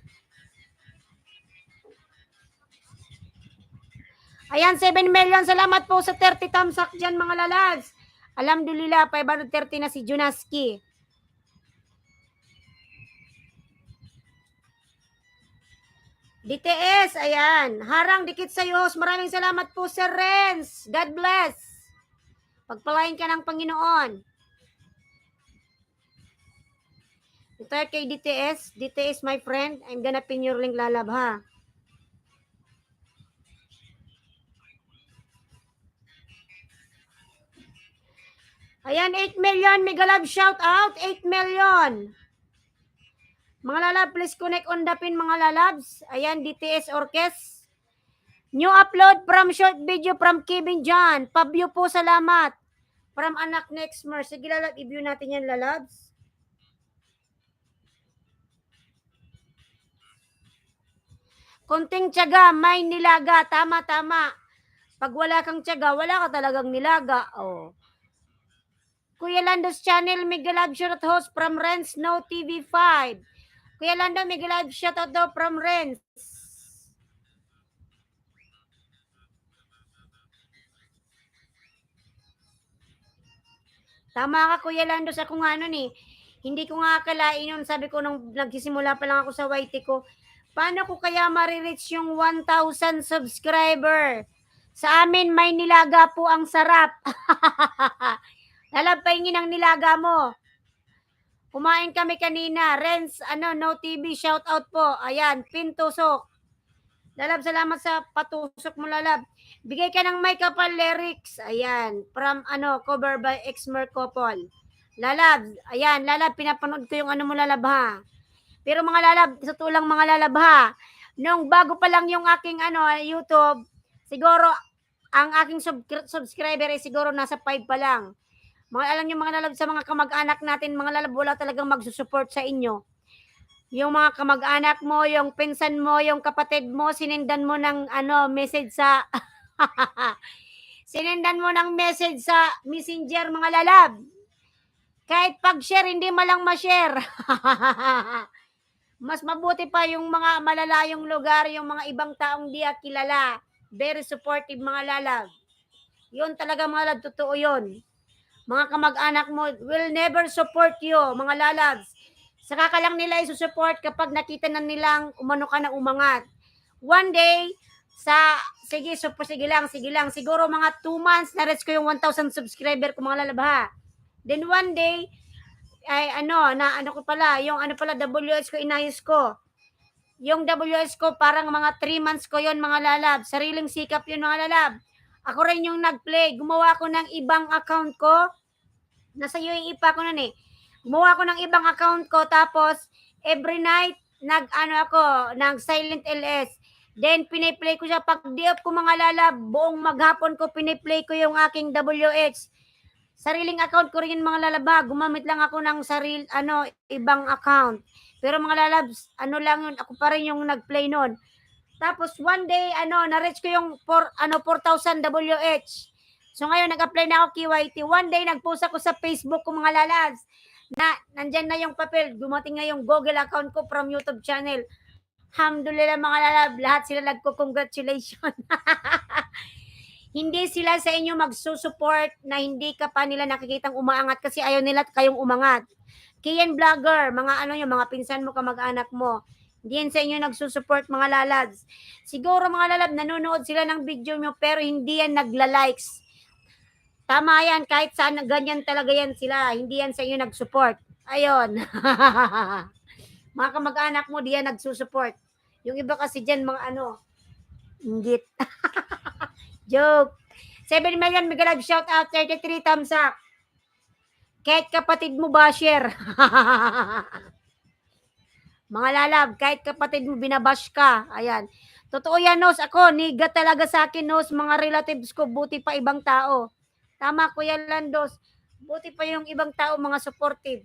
Ayan, 7 million. Salamat po sa 30 thumbs up dyan, mga lalads. Alhamdulillah, 530 na si Jonaski. DTS, ayan. Harang dikit sa iyo. Maraming salamat po, Sir Renz. God bless. Pagpalain ka ng Panginoon. Ito kay DTS. DTS, my friend. I'm gonna pin your link, lalab, ha. Ayan, 8 million. Mega love shout out. 8 million. Mga lalab, please connect on the pin, mga lalabs. Ayan, DTS Orkes. New upload from short video from Kevin John. Pa-view po, salamat. From Anak Nexmer. Sige lalab, i-view natin yan, lalabs. Konting tiyaga, may nilaga. Tama. Pag wala kang tiyaga, wala ka talagang nilaga. Oh. Kuya Lando's channel, mega love shout out host from Renz No TV5. Kuya Lando, mega love shout out daw from Renz. Tama ka, Kuya Lando, sa kung ano ni. Hindi ko nga akalain yun. Sabi ko nung nagsisimula pa lang ako sa YT ko, paano ko kaya marireach yung 1,000 subscriber? Sa amin, may nilaga po ang sarap. Lalapahingin ang nilaga mo. Kumain kami kanina. Renz, No TV, shout out po. Ayan, pintusok. Lalab, salamat sa patusok mo, lalab. Bigay ka ng may kapal lyrics. Ayan, from cover by Exmer Kopol. Lalab, ayan, lalab, pinapanood ko yung mo, lalab, ha. Pero mga lalab, sa tulang mga lalab, ha. Nung bago pa lang yung aking YouTube, siguro ang aking subscriber ay siguro nasa 5 pa lang. Mga alam niyo, mga lalab, sa mga kamag-anak natin, mga lalab, wala talagang magsusupport sa inyo. Yung mga kamag-anak mo, yung pinsan mo, yung kapatid mo, sinendan mo ng message sa sinendan mo ng message sa Messenger, mga lalab. Kahit pag-share, hindi malang ma-share. Mas mabuti pa yung mga malalayong lugar, yung mga ibang taong di kilala. Very supportive, mga lalab. Yun talaga, mga lalab, totoo yun. Mga kamag-anak mo will never support you, mga lalabs. Saka ka lang nila isusupport kapag nakita na nilang umano ka na umangat. One day, sige lang. Siguro mga 2 months, na-reach ko yung 1,000 subscriber ko, mga lalabha. Then one day, ay yung WH ko, inayos ko. Yung WH ko, parang mga 3 months ko yon, mga lalab. Sariling sikap yun, mga lalab. Ako rin yung nag-play. Gumawa ko ng ibang account ko. Nasa UAE pa ako nun eh. Gumawa ko ng ibang account ko, tapos every night nag silent LS. Then piniplay ko siya pag di-off ko, mga lalab, buong maghapon ko piniplay ko yung aking WH. Sariling account ko rin, mga lalab, gumamit lang ako ng ibang account. Pero mga lalabs, lang yun, ako pa rin yung nag-play nun. Tapos one day, na-reach ko yung 4,000 WH. So ngayon, nag-apply na ako KYT. One day, nag-post ako sa Facebook ko, mga lalabs, na nandyan na yung papel. Dumating na yung Google account ko from YouTube channel. Alhamdulillah, mga lalab, lahat sila nagko-congratulations. Hindi sila sa inyo magsusupport na hindi ka pa nila nakikitang umaangat kasi ayaw nila kayong umangat. Kian Vlogger, mga ano yung mga pinsan mo, kamag-anak mo. Hindi yan sa inyo nagsusupport mga lalads. Siguro mga lalab, nanonood sila ng video nyo pero hindi yan nagla-likes. Tama yan, kahit saan ganyan talaga yan sila. Hindi yan sa inyo nag-support. Ayun. Mga kamag-anak mo, di yan nagsusupport. Yung iba kasi dyan, mga ano, inggit. Joke. 7 million mega live shout out, 33 thumbs up. Kahit kapatid mo ba share? Mga lalab, kahit kapatid mo binabash ka. Ayan. Totoo yan, Nos. Ako, niga talaga sa akin, Nos. Mga relatives ko, buti pa ibang tao. Tama, Kuya Landos. Buti pa yung ibang tao, mga supportive.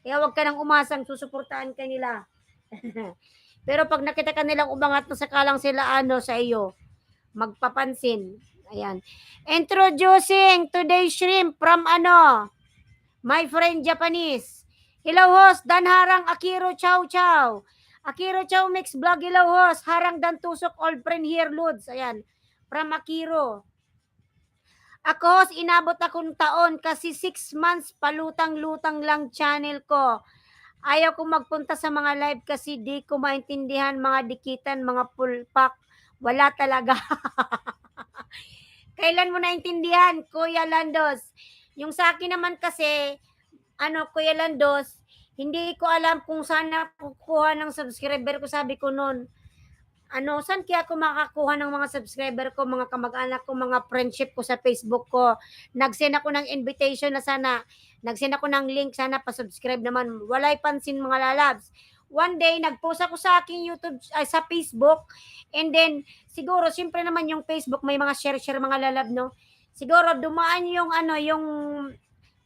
Kaya wag ka nang umasang susuportahan ka nila. Pero pag nakita ka nilang umangat na sakalang sila ano sa iyo, magpapansin. Ayan. Introducing today's shrimp from ano, my friend Japanese. Hello host, Dan Harang Akiro Chow Chow. Akiro Chow Mix Vlog, hello host. Harang Dan Tusok, old friend here, Lods. Ayan. From Akiro. Ako, inabot akong taon kasi 6 months palutang-lutang lang channel ko. Ayaw ko magpunta sa mga live kasi di ko maintindihan mga dikitan, mga pulpak. Wala talaga. Kailan mo naintindihan, Kuya Landos? Yung sa akin naman kasi, ano, Kuya Landos, hindi ko alam kung saan nakukuha ng subscriber ko. Sabi ko noon, ano, saan kaya ako makakuha ng mga subscriber ko, mga kamag-anak ko, mga friendship ko sa Facebook ko. Nag-send ako ng invitation na sana, nag-send ako ng link, sana pa-subscribe naman. Walay pansin mga lalabs. One day, nag-post ako sa aking YouTube, sa Facebook, and then, siguro, siyempre naman yung Facebook, may mga share-share mga lalab, no? Siguro, dumaan yung, ano, yung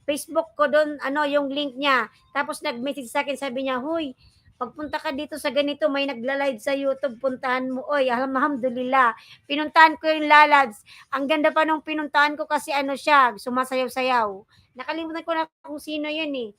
Facebook ko doon, ano, yung link niya. Tapos, nag-message sa akin, sabi niya, huy, pagpunta ka dito sa ganito, may nagla-live sa YouTube, puntahan mo. Oy, alhamdulillah. Pinuntahan ko yung lalads. Ang ganda pa nung pinuntahan ko kasi ano siya, sumasayaw-sayaw. Nakalimutan ko na kung sino yun eh.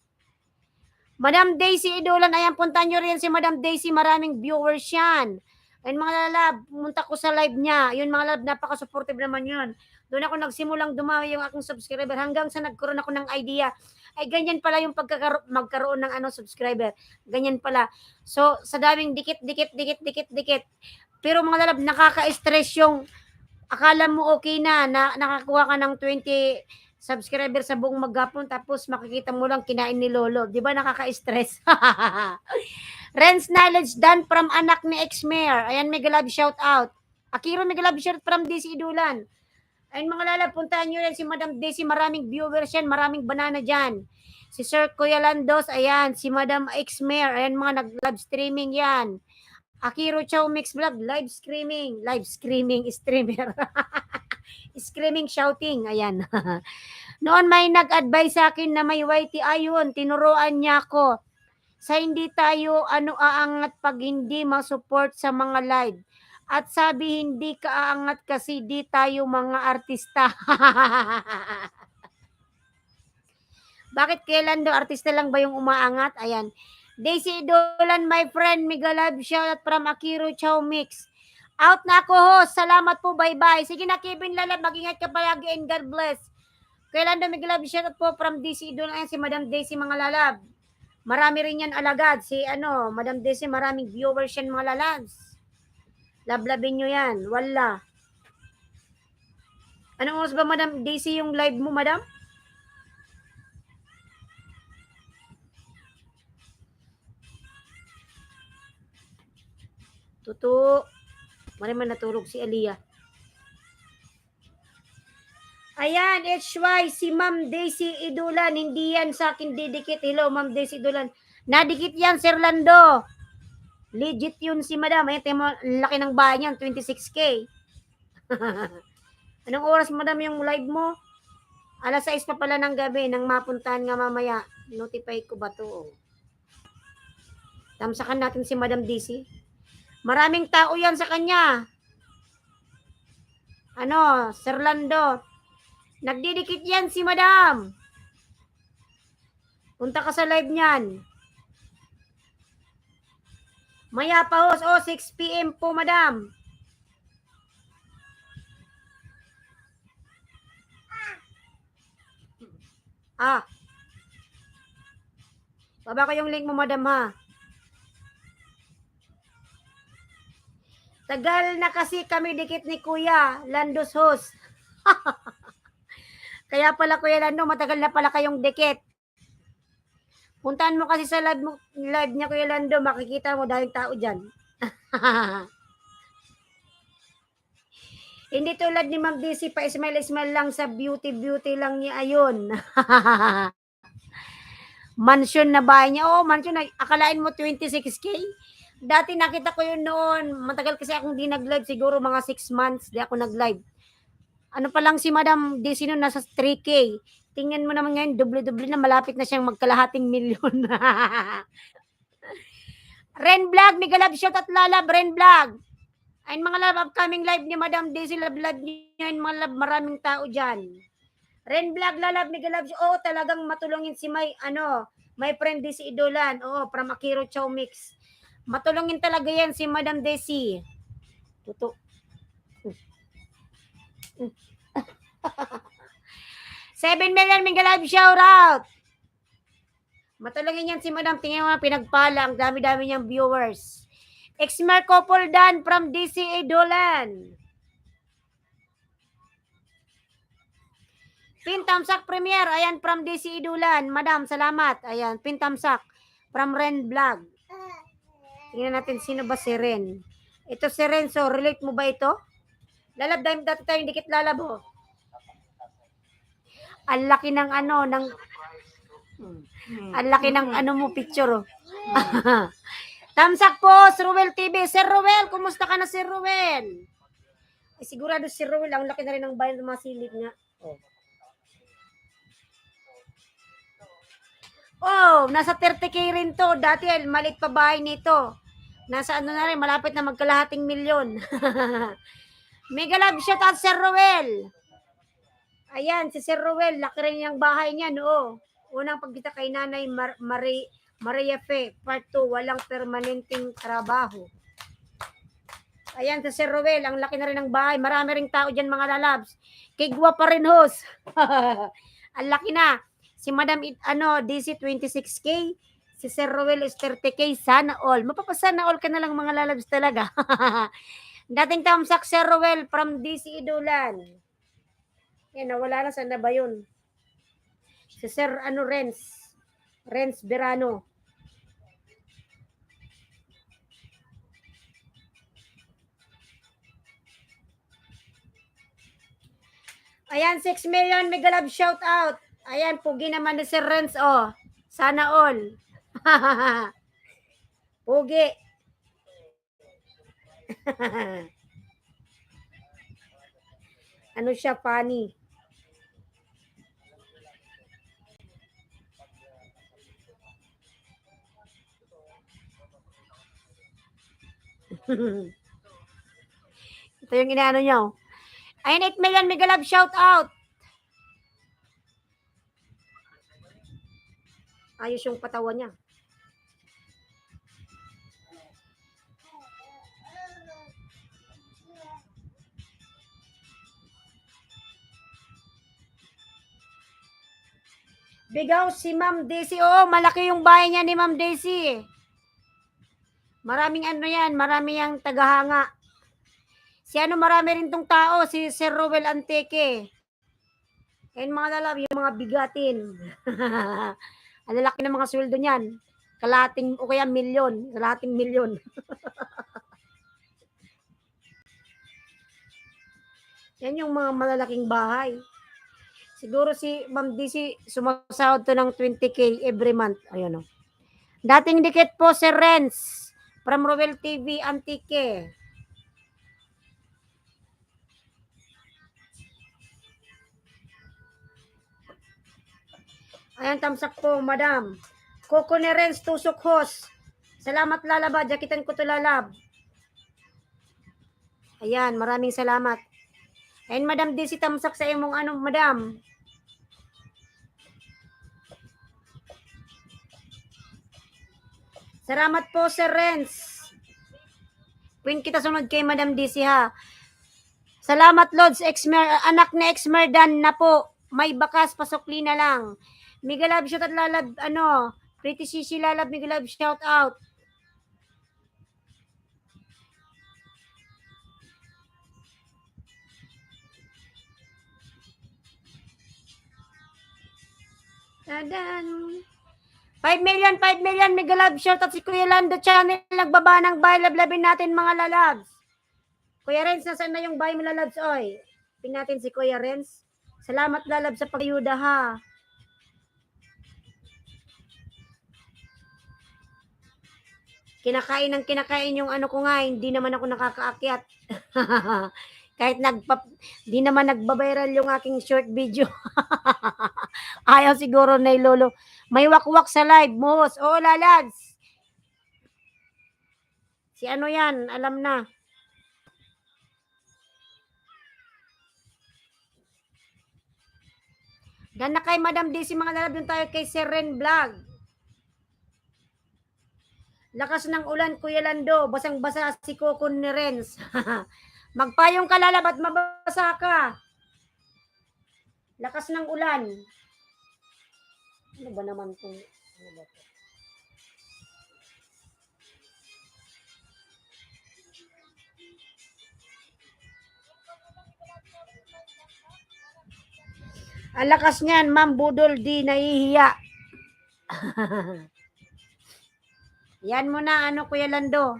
Madam Daisy Idolan, ayan, puntahan nyo rin si Madam Daisy, maraming viewers yan. Ayun mga lalab, pumunta ko sa live niya. Yun mga lalab, napaka-supportive naman yun. Doon ako nagsimulang dumawi yung aking subscriber hanggang sa nagkaroon ako ng idea. Ay, ganyan pala yung magkaroon ng ano subscriber. Ganyan pala. So, sa daming dikit. Pero mga lalab, nakaka-stress yung akala mo okay na nakakuha ka ng 20 subscriber sa buong maghapon tapos makikita mo lang kinain ni Lolo. Di ba nakaka-stress? Ren's Knowledge done from anak ni ex-mayor. Ayan, mega love shout out. Akiro, mega love shout from DC Idulan. Ayun mga lalab, puntahan nyo yan si Madam Daisy. Maraming viewers yan, maraming banana dyan. Si Sir Kuya Landos, ayan. Si Madam ex-mayor, ayan mga nag-live streaming yan. Akiro Chow Mix Vlog, live screaming, streamer. Screaming, shouting, ayan. Noon may nag-advise sa akin na may YT ayun, tinuruan niya ako. Sa hindi tayo ano aangat pag hindi ma-support sa mga live. At sabi hindi ka aangat kasi di tayo mga artista. Bakit kailan daw artista lang ba yung umaangat? Ayan. Daisy Dolan, my friend, mega live shout out from Akiro Chow Mix. Out na ako, host. Salamat po, bye-bye. Sige na, Kevin Lalab, mag-ingat ka palagi and God bless. Kailan daw mega live shout out po from DC Dolan, si Madam Daisy, mga lalab. Marami rin yan alagad. Si ano, Madam Daisy, maraming viewers yan mga lalabs. Lablabin nyo yan. Wala. Anong oras ba, Madam Daisy, yung live mo, Madam? Tuto. Maraming natulog si Aliyah. Ayan, HY, si Ma'am Daisy Idulan. Hindi yan sa akin didikit. Hello, Ma'am Daisy Idulan. Nadikit yan, Sir Lando. Legit yun si Madam. Ayan, tayo mo, laki ng bahay niyan, 26K. Anong oras, Madam, yung live mo? Alas 6 pa pala ng gabi, nang mapuntahan nga mamaya. Notify ko ba to? Tamsakan natin si Madam Daisy. Maraming tao yan sa kanya. Ano, Sir Lando. Nagdidikit yan si Madam. Punta ka sa live niyan. Maya pa host. 6 p.m. po, Madam. Baba ko yung link mo, madam, ha. Tagal na kasi kami dikit ni Kuya Landos host. Kaya pala, Kuya Lando, matagal na pala kayong dikit. Puntahan mo kasi sa live niya, Kuya Lando, makikita mo dahil tao dyan. Hindi tulad ni Ma'am DC, pa smile lang sa beauty lang niya, ayun. Mansion na bahay niya. Oo, mansion na. Akalain mo 26K? Dati nakita ko yun noon. Matagal kasi akong di nag-live. Siguro mga 6 months di ako nag-live. Ano pa lang si Madam DC noon, nasa 3K. Tingnan mo naman ngayon, doble-doble na. Malapit na siyang magkalahating milyon. Ren Vlog, Mega Love Shot at Lalab, Ren Vlog. Ayun mga love, upcoming live ni Madam DC, love niyo yun mga love, maraming tao dyan. Ren Vlog, Lalab, Mega Love Shot. Oo, talagang matulungin si my friend DC Idolan. Oo, from Akiro Chow Mix. Matulungin talaga yan si Madam Desi. Tuto. 7 million Mega Live shout out. Matulungin yan si Madam. Tingnan mo, pinagpala. Ang dami-dami niyang viewers. Exmer couple Dan from DC Idolan. Pintamsak Premier. Ayan, from DC Idolan. Madam, salamat. Ayan, Pintamsak. From Ren Vlog. Tingnan natin sino ba si Ren. Ito si Ren. So, relate mo ba ito? Lalab, dati tayong dikit lalabo. Ang laki ng ang laki ng mo picture. Tamsak po, Sir Ruel TV. Sir Ruel, kumusta ka na, Sir Ruel? Eh, sigurado si Ruel, ang laki na rin ng bayan ng mga silid nga. Oh, nasa 30K rin to. Dati, maliit pa bahay nito. Nasa na rin, malapit na magkalahating milyon. Mega love shot at Sir Ruel. Ayan, si Sir Ruel, laki rin yung bahay niya, no? Unang pagkita kay Nanay Maria Fe, part 2, walang permanenteng trabaho. Ayan, si Sir Ruel, ang laki na rin ng bahay. Marami ring tao dyan, mga lalabs. Kigwa pa rin, host. Ang laki na. Si Madam, DC 26K. Si Sir Ruel is 30K. Sana all. Mapapasana all ka na lang, mga lalabs talaga. Dating tamsak, Sir Ruel from DC Idolan. Yan, nawala na. Saan na ba yun? Si Sir Renz Verano. Ayan, 6 million Mega Love shout out. Ayan, pugi naman ni Sir Renz, oh. Sana all. Pugi. Ano siya, funny. Ito yung inaano nyo. Ayan, 8 million Mega Love shout out. Ayos yung patawan niya. Bigaw si Ma'am Daisy. Oo, malaki yung bahay niya ni Ma'am Daisy. Maraming yan, marami yung tagahanga. Marami rin tong tao, si Sir Ruel Anteque. Ayun mga lalab, yung mga bigatin. Ang lalaki ng mga sweldo niyan. Kalating o kaya milyon. Kalating milyon. Yan yung mga malalaking bahay. Siguro si Ma'am DC sumasahod to ng 20K every month. Ayun o. Dating dikit po si Renz from Ruel TV Antique. Ayan, tamsak po, madam. Coco ni Renz, tusok host. Salamat lalaba, jakitan ko to lalab. Ayan, maraming salamat. Ayan, madam, di si tamsak sa imong madam. Salamat po, Sir Renz. Pwin kita sunod kay Madam DC, ha. Salamat, Lods. Anak ni Exmer Dan na po. May bakas, pasokli na lang. Mega love shot at lalab, Pretty Shishi Lalab, Mega Love, shout out. Tadan. 5 million, Mega Love, shout out si Kuya Lando Channel, nagbaba ng buy, lablabin natin mga lalabs. Kuya Renz, nasaan na yung buy mo lalabs, oy? Pin natin si Kuya Renz. Salamat lalab sa pag-ayuda ha. Kinakain yung ano ko nga, hindi naman ako nakakaakyat. Kahit di naman nagbabiral yung aking short video. Ayaw siguro na lolo. May wakwak sa live, Mos. Oo, lalads. Si ano yan, alam na. Dan na kay Madam Daisy mga lalab, dun tayo kay Sir Ren Vlog. Lakas ng ulan, Kuya Lando. Basang-basa si Coco ni Renz. Magpayong ka lalab at mabasa ka. Lakas ng ulan. Ano ba naman kung... Ano ba ito? Ang lakas niyan, Ma'am Budol, di nahihiya. Yan mo na, ano, Kuya Lando.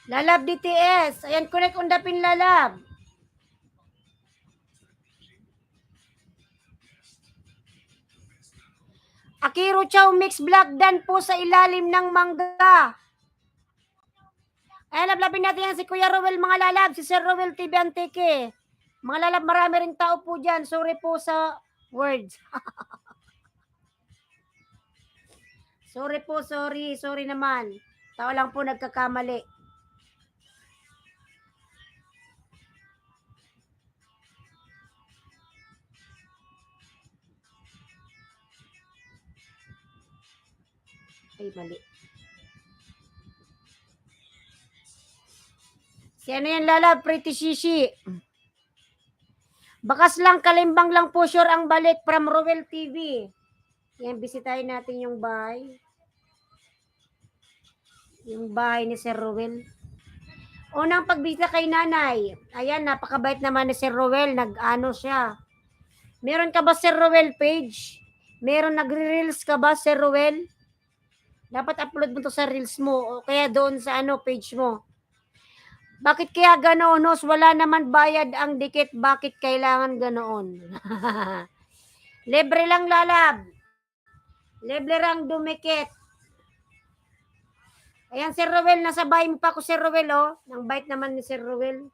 Lalab DTS. Ayan, connect undapin lalab. Akiro Chow Mix Vlog dan po sa ilalim ng mangga. Ayan, lablabin natin yan si Kuya Rowel mga lalab. Si Sir Rowel TV Antique. Mga lalab, marami ring tao po dyan. Sorry po sa words. Sorry po, sorry. Sorry naman. Tao lang po nagkakamali. Ay, mali. Si ano yan, lalab? Pretty Shishi. Bakas lang, kalimbang lang po sure ang balik from Rowel TV. Yan, bisitahin natin yung bahay. Yung bahay ni Sir Rowel. Unang pagbisita kay nanay. Ayan, napakabait naman ni Sir Rowel. Nag-ano siya. Meron ka ba Sir Rowel page? Meron nagre-reels ka ba Sir Rowel? Dapat upload mo to sa reels mo. O kaya doon sa ano page mo. Bakit kaya ganoon? Nos? Wala naman bayad ang dikit. Bakit kailangan ganoon? Libre lang lalab. Libre lang dumikit. Ayan, Sir Rowel, nasa bahay mo pa ako, Sir Rowel, oh. Nang bait naman ni Sir Rowel.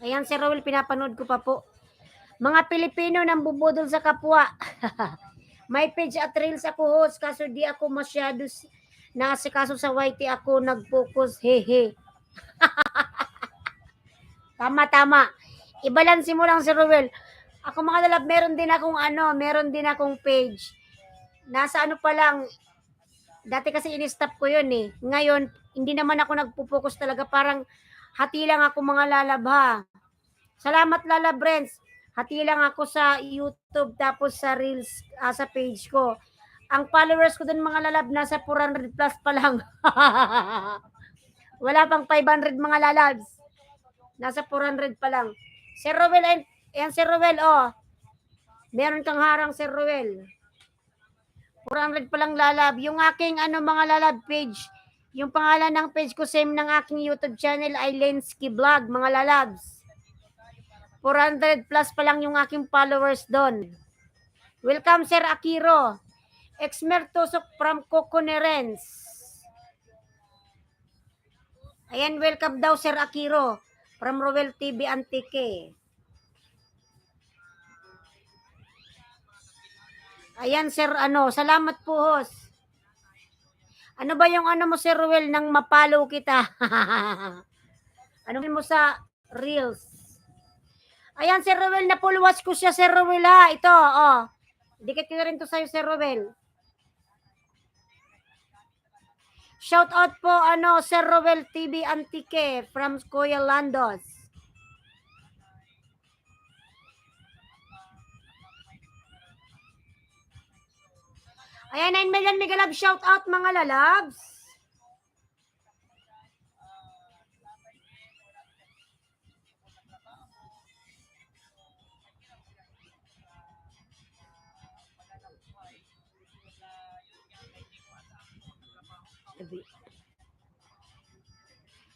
Ayan, Sir Rowel, pinapanood ko pa po. Mga Pilipino nang bubudol sa kapwa. May page at reels ako host, kaso di ako masyado kaso sa YT ako nag-focus. Hehe. Tama. Ibalansin mo lang si Rowel. Ako mga lalab, meron din akong page. Nasa ano pa lang, dati kasi in-stop ko yun eh. Ngayon, hindi naman ako nagpo-focus talaga. Parang hati lang ako mga lalab ha. Salamat lalab, Brents. Hati lang ako sa YouTube tapos sa Reels sa page ko. Ang followers ko dun mga lalab nasa 400 plus pa lang. Wala pang 500 mga lalabs. Nasa 400 pa lang. Sir Rowel, ayan Sir Rowel, oh. Meron kang harang Sir Rowel. 400 pa lang lalab. Yung aking mga lalab page, yung pangalan ng page ko same ng aking YouTube channel ay Lensky Vlog, mga lalabs. 400 plus pa lang yung aking followers doon. Welcome Sir Akiro. Exmer Tusok from Coconerens. Ayan, welcome daw Sir Akiro from Rowel TV Antique. Ayan, sir, salamat po, host. Ano ba yung ano mo, Sir Ruel, nang mapalo kita? Ano mo sa Reels? Ayan, Sir Ruel, napulwas ko siya, Sir Ruel, ha. Ito, oh. Dikit ko na rin to sa'yo, Sir Ruel. Shout out po, Sir Ruel TV Antique from Kuya Landos. Ayan, 9 million mega love shout out, mga lalabs.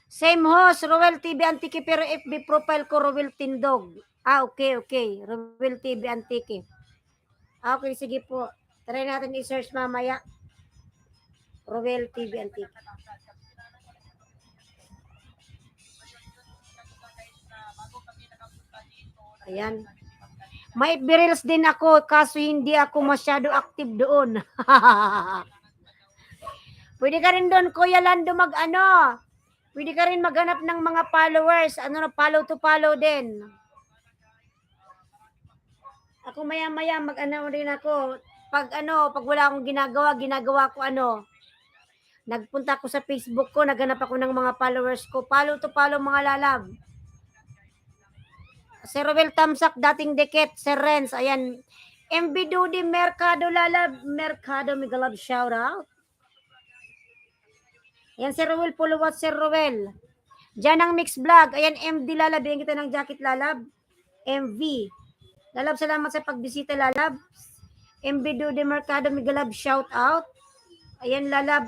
Same host, Ruel TV Antique, pero FB profile ko Ruel Tindog. Okay. Ruel TV Antique. Okay, sige po. Try natin i-search mamaya. Ruel TV Antique. Ayan. May birils din ako, kaso hindi ako masyado active doon. Pwede ka rin doon, Kuya Lando, pwede ka rin maghanap ng mga followers. Follow to follow din. Ako maya-maya rin ako. Pag wala akong ginagawa ko nagpunta ako sa Facebook ko, naghanap ako ng mga followers ko. Follow to follow, mga lalab. Sir Roel Tamsak, dating dikit. Sir Renz, ayan. MB Dudi Mercado, lalab. Mercado, Migalab, shout out. Ayan, Sir Roel, puluwat, Sir Roel. Diyan ang mix vlog. Ayan, MD lalab. Bigyan kita ng jacket, lalab. MV. Lalab, salamat sa pagbisita, lalab. MB Dudi Mercado, Migalab, shout out. Ayan, lalab,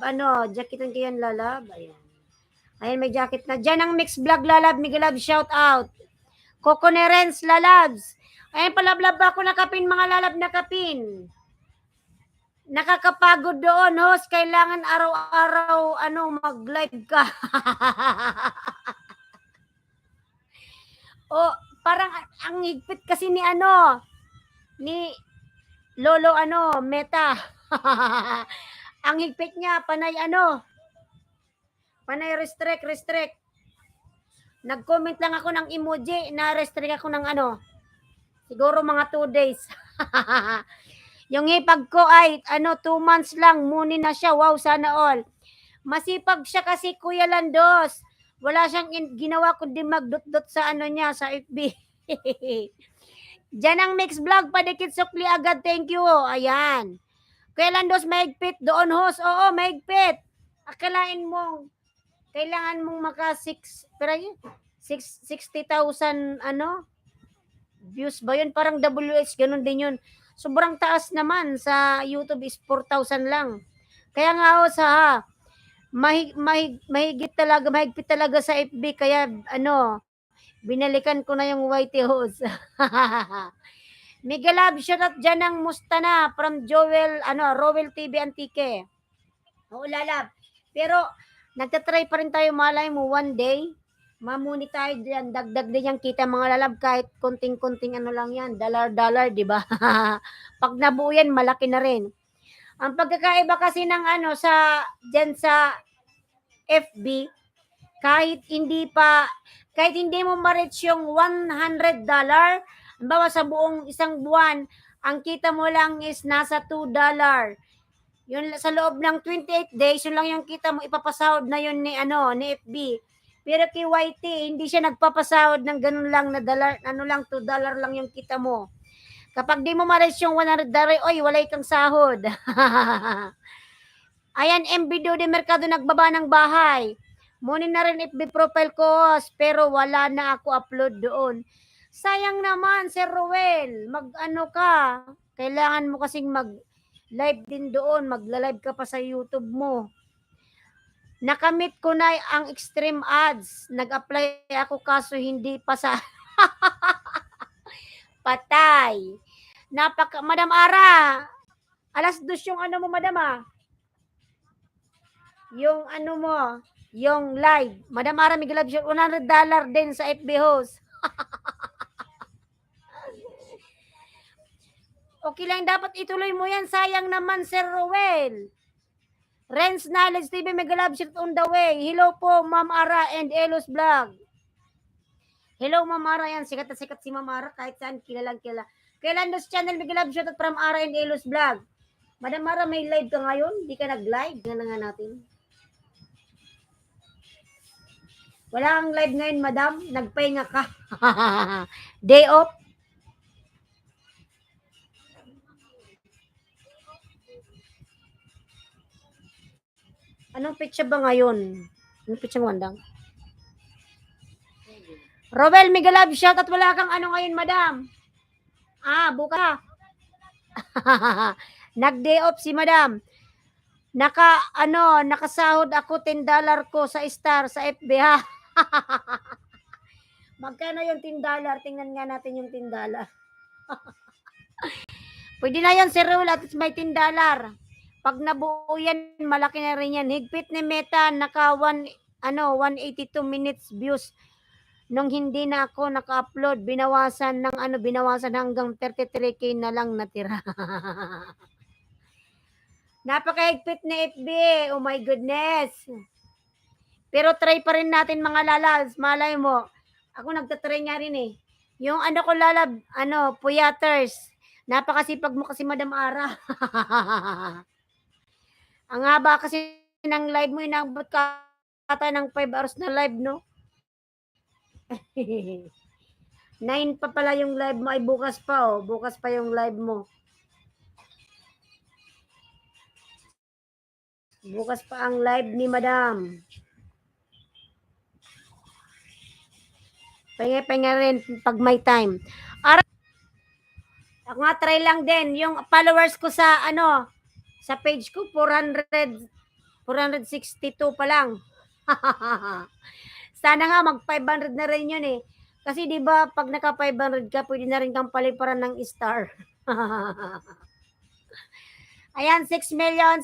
jacketan ko yan, lalab. Ayan, may jacket na. Diyan ang mix vlog, lalab, Migalab, shout out. Coco Nerens, lalabs. Ayan, palablab ako na kapin, mga lalab na kapin. Nakakapagod doon, host. Kailangan araw-araw, mag-live ka. O, parang ang higpit kasi ni Lolo, Meta. Ang higpit niya, panay restrict. Nag-comment lang ako ng emoji, na-restrict ako ng siguro mga 2 days. Yung hipag ko ay 2 months lang, muni na siya. Wow, sana all. Masipag siya kasi, Kuya Landos. Wala siyang ginawa kundi magdot-dot sa niya, sa FB. Diyan ang mix vlog, padikit sukli agad, thank you. Ayan. Kuya Landos, mahigpit doon, host. Oo, mahigpit. Akalain mo, kailangan mong maka 60,000 views ba yun? Parang WH, ganun din yun. Sobrang taas naman sa YouTube is 4,000 lang. Kaya nga sa mahigpit talaga sa FB, kaya binalikan ko na yung Whitey host. Miguel Lab, shout out dyan ng Mustana from Rowell TV Antique. Oo, lalab. Pero nagtatry pa rin tayo, malay mo one day mamuni tayo diyan, dagdag din yung kita, mga lalab, kahit konting-konting lang yan, dollar, di ba? Pag nabuo yan, malaki na rin. Ang pagkakaiba kasi ng diyan sa FB, kahit hindi mo ma-reach yung $100, halimbawa sa buong isang buwan, ang kita mo lang is nasa $2. Yun, sa loob ng 28 days, yun lang yung kita mo, ipapasahod na yun ni FB. Pero kay YT, hindi siya nagpapasahod ng ganun lang na dollar, lang, $2 lang yung kita mo. Kapag di mo ma-reach yung $100, oy, walay kang sahod. Ayan, MB Dode Mercado, nagbaba ng bahay. Muni na rin FB profile ko, pero wala na ako upload doon. Sayang naman, Sir Ruel. Ka. Kailangan mo kasing mag-live din doon. Magla-live ka pa sa YouTube mo. Nakamit ko na ang extreme ads. Nag-apply ako kaso hindi pa sa patay. Madam Ara, alas 2 yung mo, Madam Yung mo, yung live. Madam Ara, Miguel Absyo, $100 din sa FB host. Okay lang, dapat ituloy mo yan. Sayang naman, Sir Rowel. Renz Knowledge TV, Mega Love Shot on the way. Hello po, Ma'am Ara and Elos Vlog. Hello, Ma'am Ara. Yan, sikat na sikat si Ma'am Ara. Kahit saan, kilalang kilala. Kay Landos Channel, Mega Love Shot from Ara and Elos Vlog. Madam Ara, may live ka ngayon? Di ka nag-live? Nga na nga natin. Wala kang live ngayon, madam. Nagpahinga ka. Day off. Anong pitsa ba ngayon? Anong pitsa wandang? Robel, Mega Love Shot at wala kang ano ngayon, madam. Buka. Nag-day off si madam. Nakasahod ako $10 ko sa Star sa FB ha. Magkano yung $10? Tingnan nga natin yung $10. Pwede na yan, Sir Raul, at may $10. Pag nabuo yan, malaki na rin yan. Higpit ni Meta, naka 182 minutes views. Nung hindi na ako naka-upload, binawasan hanggang 33K na lang natira. Napakahigpit na FB. Oh my goodness. Pero try pa rin natin mga lalabs. Malay mo. Ako nagtatry nga rin eh. Yung ko lalab, puyaters. Napakasipag mo kasi Madam Ara. Ang haba kasi ng live mo, inabot ka ata ng 5 hours na live, no? 9 pa pala yung live mo. Ay, bukas pa, oh. Bukas pa yung live mo. Bukas pa ang live ni Madam. Pahinga rin pag may time. Ako nga, try lang din. Yung followers ko sa, sa page ko, 462 pa lang. Sana nga, mag 500 na rin yun eh. Kasi di ba pag naka 500 ka, pwede na rin kang paliparan ng star. Ayan, 6 million,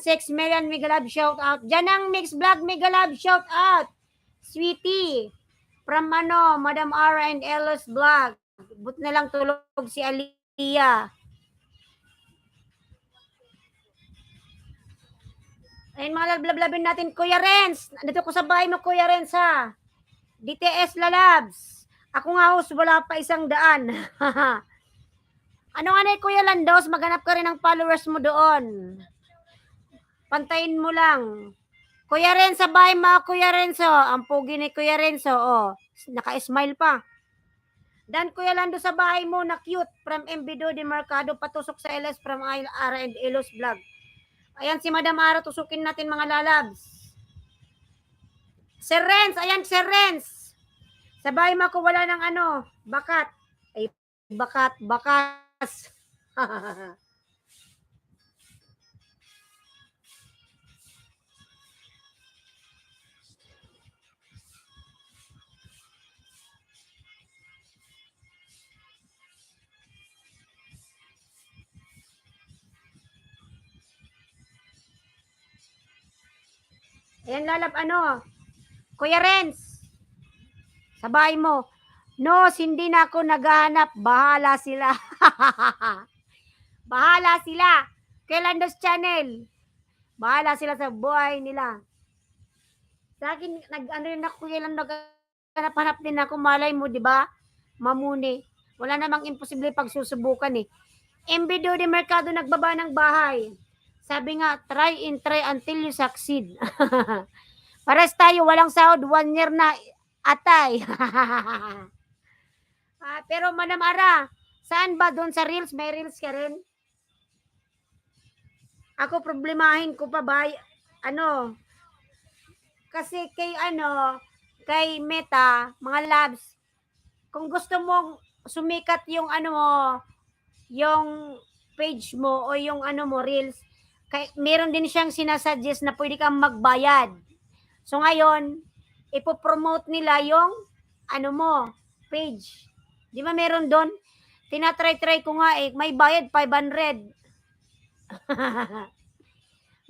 Mega Love shout out. Diyan ang Mix Vlog, Mega Love shout out. Sweetie. From Madam Ara and Elos Vlog. But na lang tulog si Aliyah. Ayun mga lablabin natin, Kuya Renz. Nandito ko sa bahay mo, Kuya Renz ha. DTS Lalabs. Ako nga host, wala pa 100. Ano nga na Kuya Landos, maghanap ka rin ng followers mo doon. Pantayin mo lang. Kuya Renzo, sa bahay mo, Kuya Renzo. Ang pugi ni Kuya Renzo, oh. Naka-smile pa. Dan Kuya Lando sa bahay mo na cute from Embido de Mercado, patusok sa LS from Ara and Elos Vlog. Ayan si Madam Ara, tusukin natin mga lalabs. Sir Renz, ayan Sir Renz. Sa bahay mo ko wala ng bakat. Ay, bakas. Ayan lalab, Kuya Renz, sa bahay mo. No, hindi na ako naghahanap. Bahala sila. Bahala sila. Kay Landos Channel. Bahala sila sa buhay nila. Sa akin, rin ako, kailan naghanap din ako, malay mo, di ba? Mamuni. Wala namang imposible pagsusubukan eh. Embido de Mercado nagbaba ng bahay. Sabi nga, try until you succeed. Pares tayo, walang sahod, 1 year na, atay. Pero Madam Ara, saan ba doon sa Reels? May Reels ka rin? Ako problemahin ko pa ba, kasi kay Meta, mga labs, kung gusto mong sumikat yung yung page mo o yung mo, Reels, meron din siyang sinasuggest na pwede kang magbayad. So ngayon, ipopromote nila yung mo, page. Di ba meron doon? Tinatry ko nga eh, may bayad 500.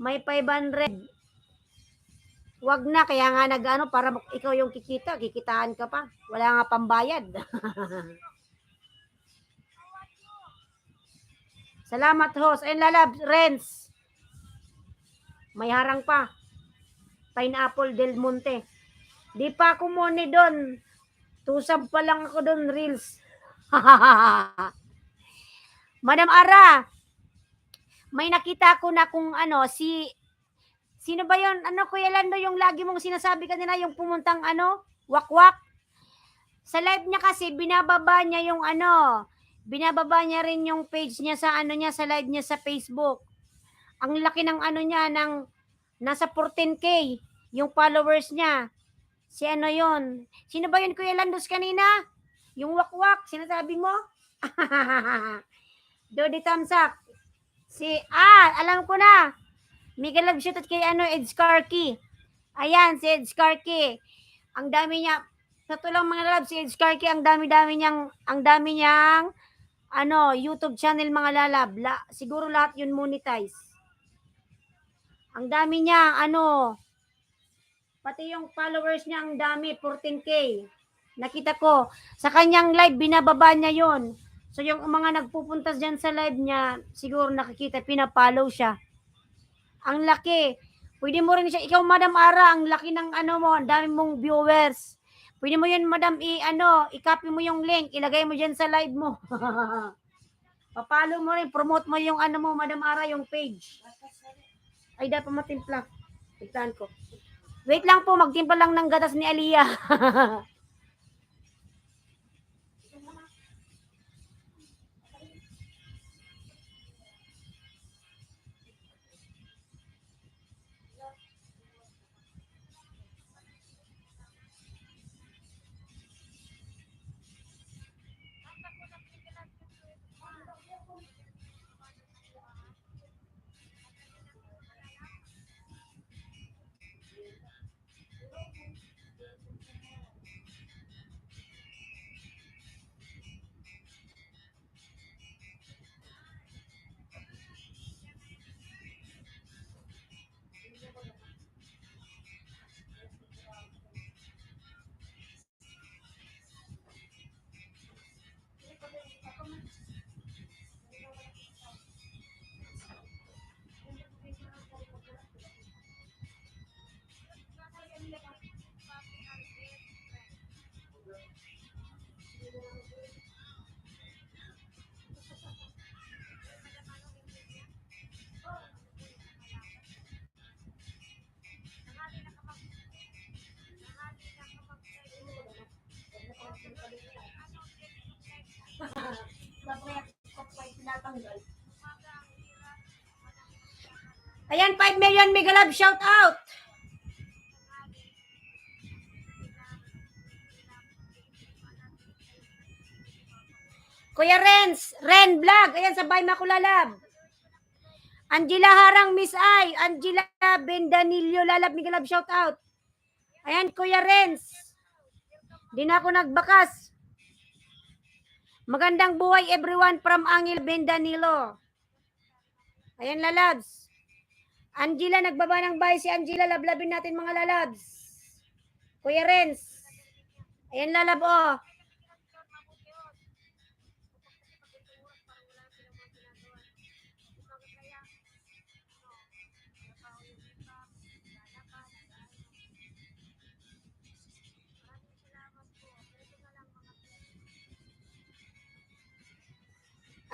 May 500. Wag na, kaya nga para ikaw yung kikitaan ka pa. Wala nga pambayad. Salamat, host. Ayun, lalab, Renz. May harang pa. Pineapple Del Monte. Di pa ako money doon. Tusab pa lang ako doon, reels. Madam Ara, may nakita ko na kung ano, sino ba yon? Ano, Kuya Lando, yung lagi mong sinasabi kanina, yung pumuntang ano, wakwak. Sa live niya kasi, binababa niya yung ano, binababa niya rin yung page niya sa ano niya, sa live niya sa Facebook. Ang laki ng ano niya, ng nasa 14K, yung followers niya. Si ano yon? Sino ba yun, Kuya Landos, kanina? Yung wakwak, sinasabi mo? Dodi Tamsak. Alam ko na. Miguel Love shoutout kay ano, Ed Skarky. Ayan, si Ed Skarky. Ang dami niya, sa tulang mga love, si Ed Skarky, ang dami niyang, ano, YouTube channel mga lalab. Siguro lahat yun monetize. Ang dami niya, ano, pati yung followers niya, ang dami, 14K. Nakita ko, sa kanyang live, binababa niya yon. So, yung mga nagpupunta dyan sa live niya, siguro nakikita, pinapollow siya. Ang laki. Pwede mo rin siya, ikaw, Madam Ara, ang laki ng ano mo, ang dami mong viewers. Pwede mo yun, Madam, i-copy mo yung link, ilagay mo dyan sa live mo. Papalo mo rin, promote mo yung ano mo, Madam Ara, yung page. Ay, dapat matimpla. Tignan ko. Wait lang po, magtimpla lang ng gatas ni Aliyah. Ayan, 5 million Mega Love, shout out. Kuya Ren Vlog, ayan, sabay makulalab. Angela Harang, Miss Ay, Angela Bendanillo, lalab, Mega Love, shout out. Ayan, Kuya Renz. Di na ako nagbakas. Magandang buhay everyone from Angel Bendanilo. Ayan, lalabs. Angela, nagbaba ng bahay si Angela. Lablabin natin mga lalabs. Kuya Renz. Ayan, lalab, oh.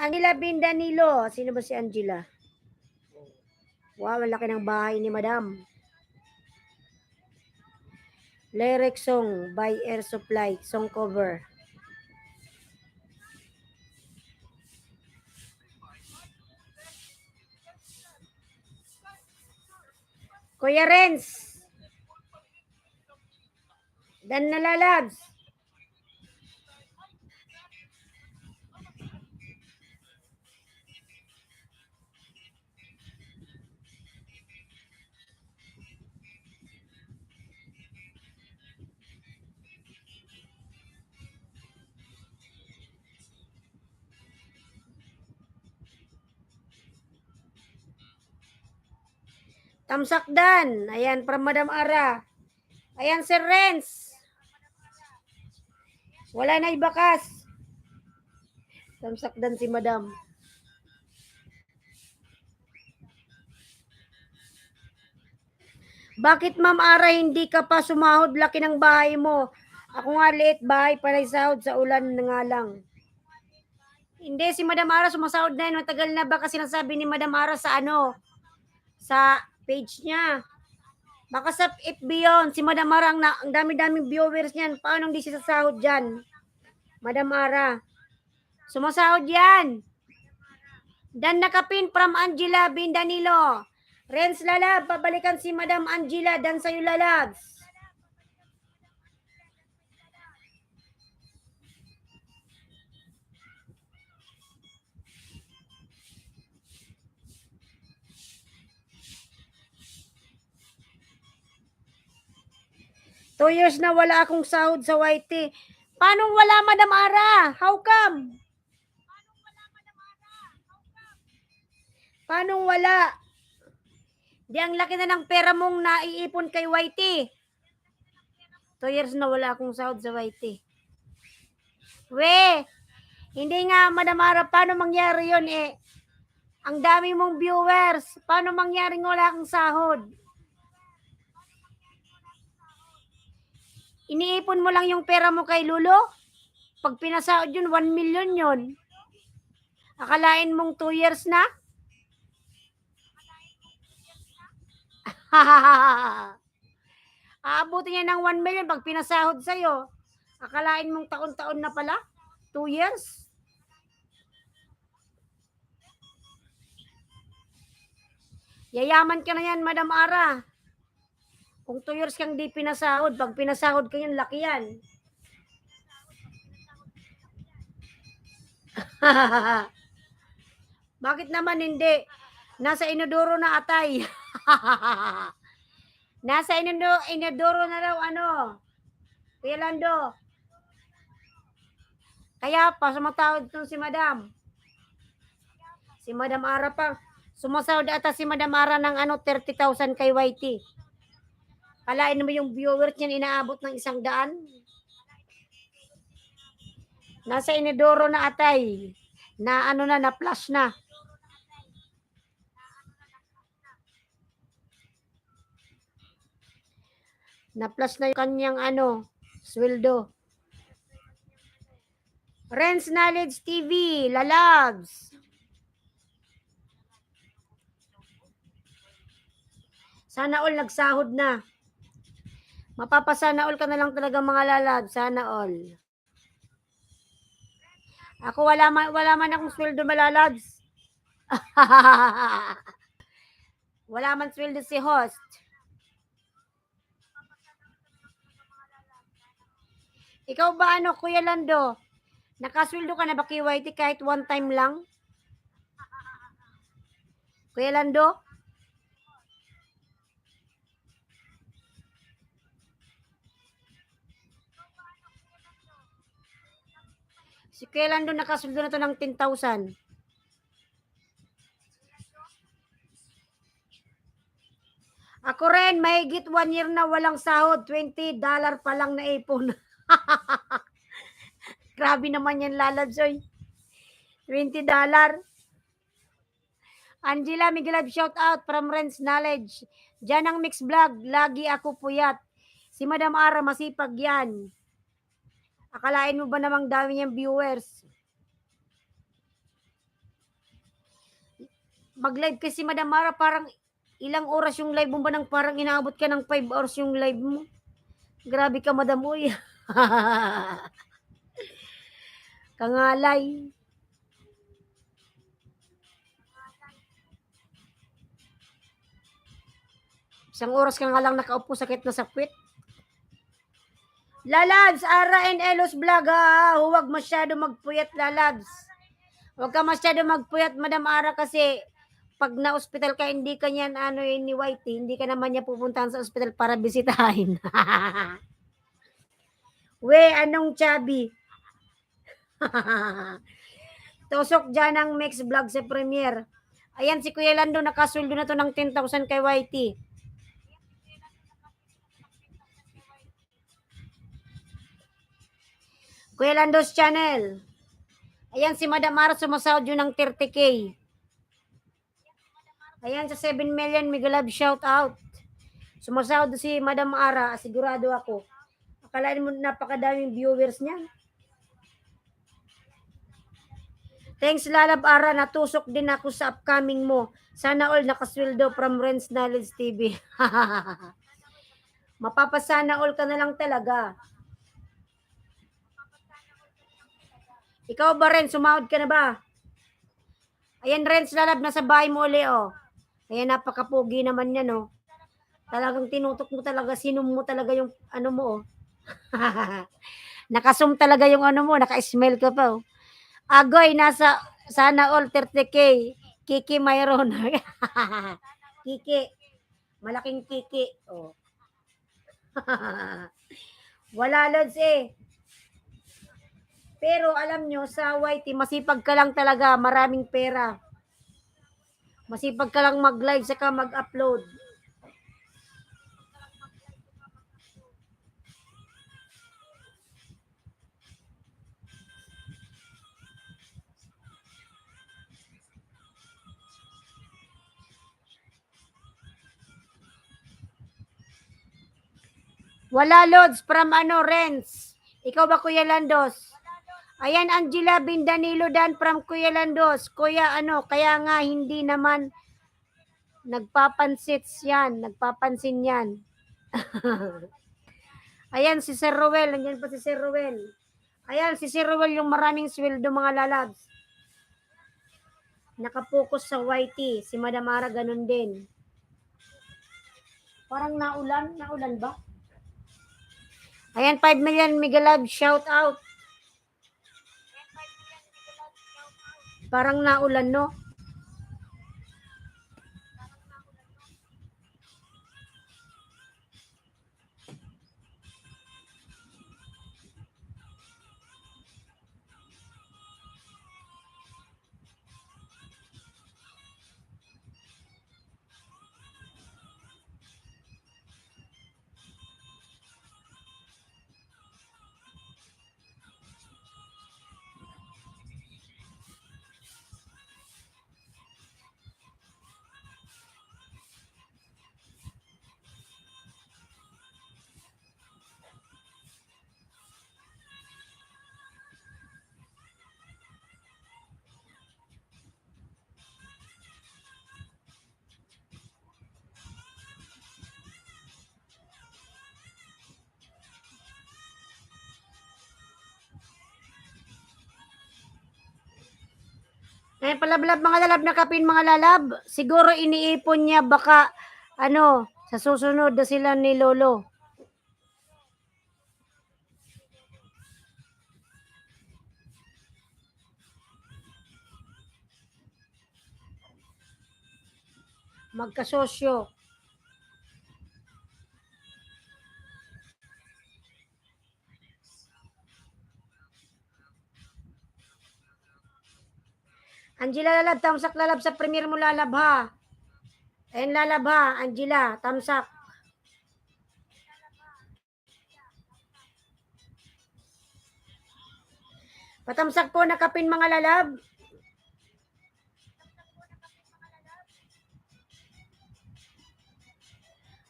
Angela Bendanilo. Sino ba si Angela? Wow, laki ng bahay ni Madam. Lyric song by Air Supply. Song cover. Kuya Renz. Dan na lalabs. Tamsakdan. Ayan, from Madam Ara. Ayan, Sir Renz. Wala na ibakas. Tamsakdan si Madam. Bakit Ma'am Ara hindi ka pa sumahod? Laki ng bahay mo. Ako nga liit bahay para sahod sa ulan na nga lang. Hindi, si Madam Ara sumasahod na yun. Matagal na baka sinasabi ni Madam Ara sa ano? Sa page niya. Baka sa FB yun. Si Madam Ara, ang dami-daming viewers niyan. Paano hindi siya sasahod dyan? Madam Ara. Sumasahod yan. Dan nakapin from Angela Bin Danilo. Renz Lalab, pabalikan si Madam Angela. Dan sa'yo Lalabs. Two years na wala akong sahod sa YT. Paano wala, Madam Ara? How come? Paano wala? Di ang laki na ng pera mong naiipon kay YT. 2 years na wala akong sahod sa YT. We, hindi nga, Madam Ara, paano mangyari yun eh? Ang dami mong viewers. Paano mangyaring wala kang sahod? Iniipon mo lang yung pera mo kay Lulo? Pag pinasahod yun, 1 million yun. Akalain mong 2 years na? Aabutin niya ng 1 million pag pinasahod sa'yo. Akalain mong taon-taon na pala? 2 years? Yayaman ka na yan, Madam Ara. Kung 2 years kang di pinasahod, pag pinasahod ka yan, laki yan. Bakit naman hindi? Nasa inodoro na atay. Nasa inodoro na raw ano. Kuya Lando. Kaya pa sumatawad itong si Madam. Si Madam Ara pa. Sumasahod ata si Madam Ara ng ano 30,000 kay YT. Kalain mo yung viewers niyan inaabot ng 100. Nasa inodoro na atay. Na ano na flash na. Na-plus na yung kanyang ano, sweldo. Renz Knowledge TV, Lalabs. Sana all nagsahod na. Mapapasana all ka na lang talaga mga Lalabs. Sana all. Ako wala man akong sweldo Lalabs. Wala man sweldo si host. Ikaw ba ano, Kuya Lando? Nakasweldo ka na ba kay YT kahit one time lang? Kuya Lando? Si Kuya Lando nakasweldo na to ng 10,000. Ako rin, mahigit 1 year na walang sahod. $20 pa lang na ipon. Grabe naman yan, Lalabsoy. $20. Angela Miguelab, shout out from Renz Knowledge. Diyan ang mix vlog. Lagi ako puyat. Si Madam Ara, masipag yan. Akalain mo ba namang dami niyang viewers? Mag-live kasi Madam Ara, parang ilang oras yung live mo ba nang parang inaabot ka ng 5 hours yung live mo? Grabe ka, Madam Uy. Kangalay. Isang oras ka nga lang nakaupo, sakit na sakwit. Lalabs, Ara and Elos Vlog, ha? Huwag masyado magpuyat, Lalabs. Huwag ka masyado magpuyat, Madam Ara, kasi pag na-hospital ka, hindi ka niyan ano ni Whitey, hindi ka naman niya pupuntahan sa hospital para bisitahin. We, anong chubby? Tusok dyan ang mix vlog sa premiere. Ayan, si Kuya Lando, nakasweldo na to ng 10,000 kay Whitey. Kuya Lando's channel. Ayan, si Madam Ara, sumasahod yun ng 30K. Ayan, sa 7 million, Miguelab, shout out. Sumasahod si Madam Ara, sigurado ako. Akalain mo napakadaming viewers niya. Thanks Lalab Ara, natusok din ako sa upcoming mo. Sana all nakasweldo from Ren's Knowledge TV. Mapapasana all ka na lang talaga. Ikaw ba Ren, sumahod ka na ba? Ayan Ren, Lalab, nasa bahay mo uli oh. Ayan, napakapugi naman yan oh. Talagang tinutok mo talaga, sinum mo talaga yung ano mo oh. Nakasum talaga yung ano mo, naka-smell ka pa oh. Agoy, nasa sana all 30K. Kiki mayroon. Kiki. Malaking kiki. Oh. Wala lods eh. Pero alam nyo, sa YT, masipag ka lang talaga, maraming pera. Masipag ka lang mag-live saka mag-upload. Wala lods from ano, Renz. Ikaw ba Kuya Landos? Ayan, Angela Bindanilo Dan from Kuya Landos. Kuya, ano, kaya nga hindi naman nagpapansin yan. Ayan, si Sir Rowel. Nandiyan pa si Sir Rowel. Ayan, si Sir Rowel yung maraming sweldo mga lalabs. Nakapokus sa YT. Si Madam Ara ganun din. Parang naulan ba? Ayan, 5 million Migalab, shout out. Parang naulan, no? Eh, palablab mga lalab na kapin mga lalab. Siguro iniipon niya baka ano, sa susunod na sila ni Lolo. Magkasosyo. Angela lalab, tamsak lalab sa premier mo lalab ha. Ayan lalab ha, Angela, tamsak. Patamsak po na kapin mga lalab.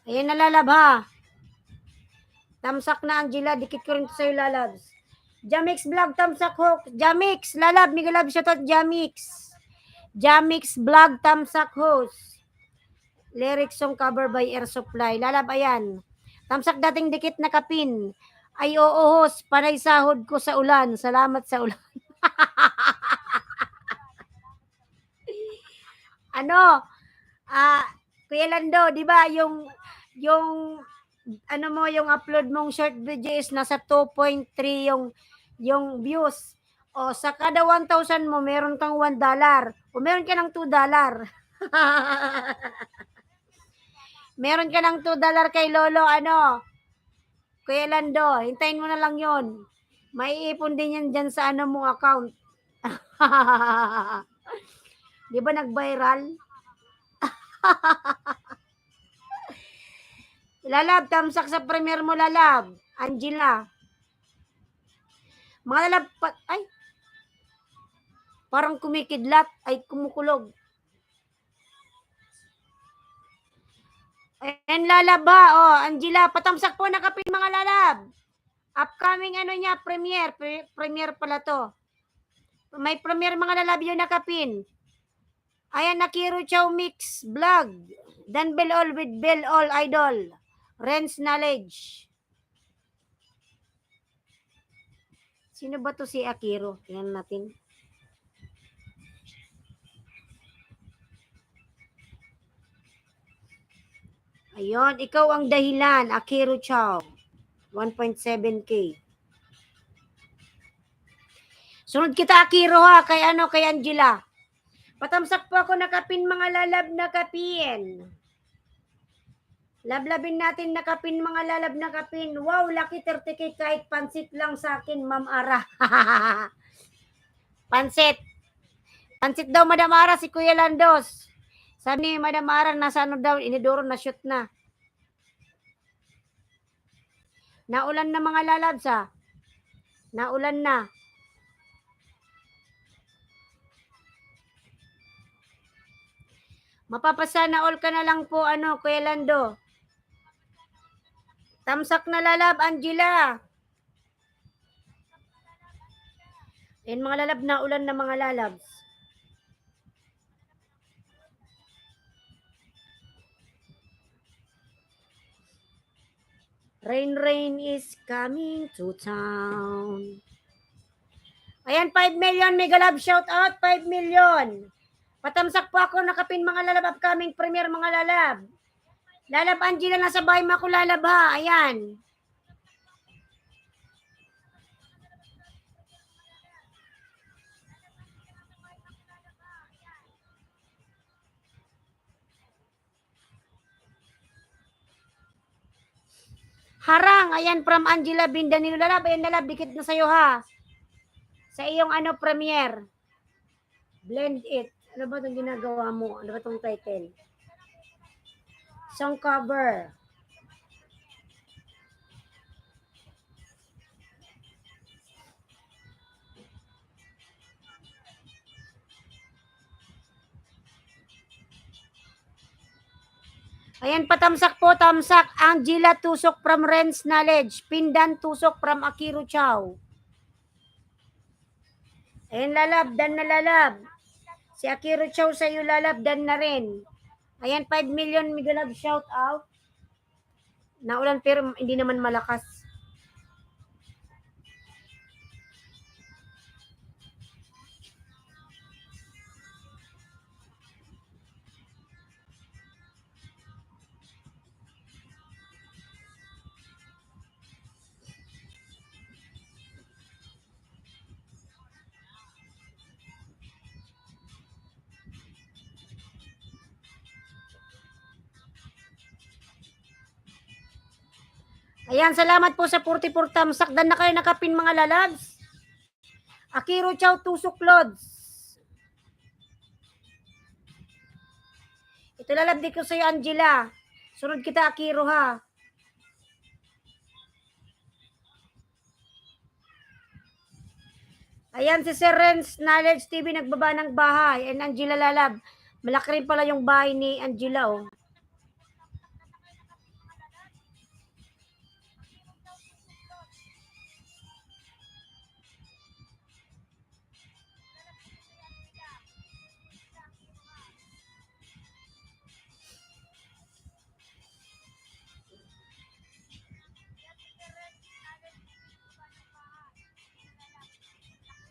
Ayan na lalab ha. Tamsak na Angela, dikit ko rin sa'yo lalabs. Jamix vlog, tamsak hook. Jamix, lalab, migalab siya to, Jamix. Jamix vlog, tamsak host. Lyric song cover by Air Supply. Lalab, ayan. Tamsak dating dikit na kapin. Ay oo host, panay sahod ko sa ulan. Salamat sa ulan. Ano? Kuya Lando, di ba yung ano mo, yung upload mong short video is nasa 2.3 yung views. O, sa kada 1,000 mo, meron kang $1. O, meron ka ng $2. Meron ka ng $2 kay Lolo, ano? Kuya Lando, hintayin mo na lang yon. Maiipon din yan dyan sa ano mong account. Di ba nag-viral? Lalab, tamsak sa premier mo, lalab. Angela. Mga lalab, ay, parang kumikidlat, ay kumukulog. Ayan, And lalab ha. Oh, Angela, patamsak po nakapin mga lalab. Upcoming ano niya, premiere. Premiere pala to. May premiere mga lalab yun nakapin. Ayan, Akiro Chow Mix Vlog. Dan Bell All with Bell All Idol. Ren's Knowledge. Sino ba to si Akiro? Tingnan natin. Ayun, ikaw ang dahilan, Akiro Chow. 1.7K. Sunod kita, Akiro ha, kay Angela. Patamsak po ako nakapin mga lalab nakapin. Lablabin natin nakapin mga lalab nakapin. Wow, lucky 30K kahit pansit lang sa akin, Ma'am Ara. Pansit. Pansit daw, Madam Ara, si Kuya Landos. Sabi ni Madam Ara, nasa ano daw, inidoro na shoot na. Naulan na mga lalabs ha. Naulan na. Mapapasana all ka na lang po, Kuya Lando. Tamsak na lalab, Angela. Yan mga lalab na ulan na mga lalabs. Rain is coming to town. Ayan, 5 million mega love shout out, 5 million. Patamsak po ako nakapin mga lalab upcoming premiere mga lalab. Lalab Angela, nasa bahay mo ako lalab ha. Ayan. Harang, ayan from Angela Bindanilo lalab. Ayan lalab, dikit na sa'yo ha. Sa iyong premiere. Blend it. Ano ba itong ginagawa mo? Ano ba itong title? Song cover. Ayan, patamsak po, tamsak. Angela Tusok from Ren's Knowledge. Pindan Tusok from Akiro Chow. Ayan, lalab, dan na lalab. Si Akiro Chow sa iyo lalab, dan na rin. Ayan, 5 million migalab shout out. Naulan pero hindi naman malakas. Ayan, salamat po sa 44 tamsak. Dan na kayo nakapin mga lalabs. Akiro Chow Tusok Lods. Ito lalab di ko sa'yo, Angela. Sunod kita, Akiro ha. Ayan, si Sir Ren's Knowledge TV nagbaba ng bahay. And Angela lalab. Malaki rin pala yung bahay ni Angela oh.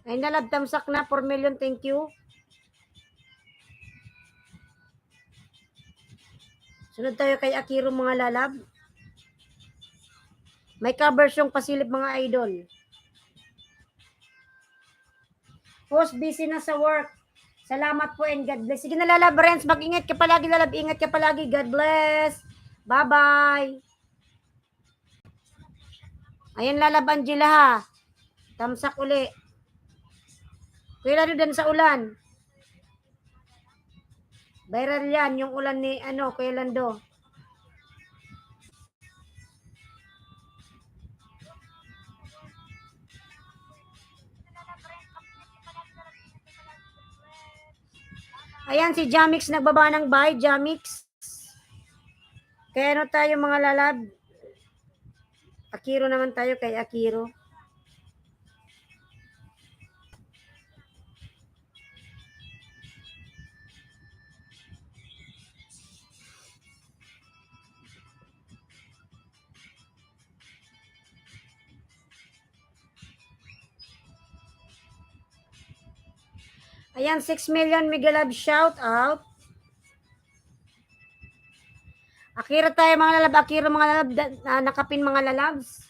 Ay nalab, tamsak na, 4 million, thank you. Sunod tayo kay Akiro mga lalab. May covers yung pasilip mga idol. Host, busy na sa work. Salamat po and God bless. Sige na lalab, Renz, mag-ingat ka palagi lalab, ingat ka palagi. God bless. Bye-bye. Ayan lalab, Angela ha. Tamsak uli. Kuya Lado din sa ulan. Viral yan, yung ulan ni Kuya Lando. Ayan si Jamix nagbaba ng bahay, Jamix. Kaya ano tayo mga lalab? Akiro naman tayo kay Akiro. Ayan, 6 million Mega Love shout out. Akiro tayo mga lalab, Akiro mga lalab, nakapin mga lalabs.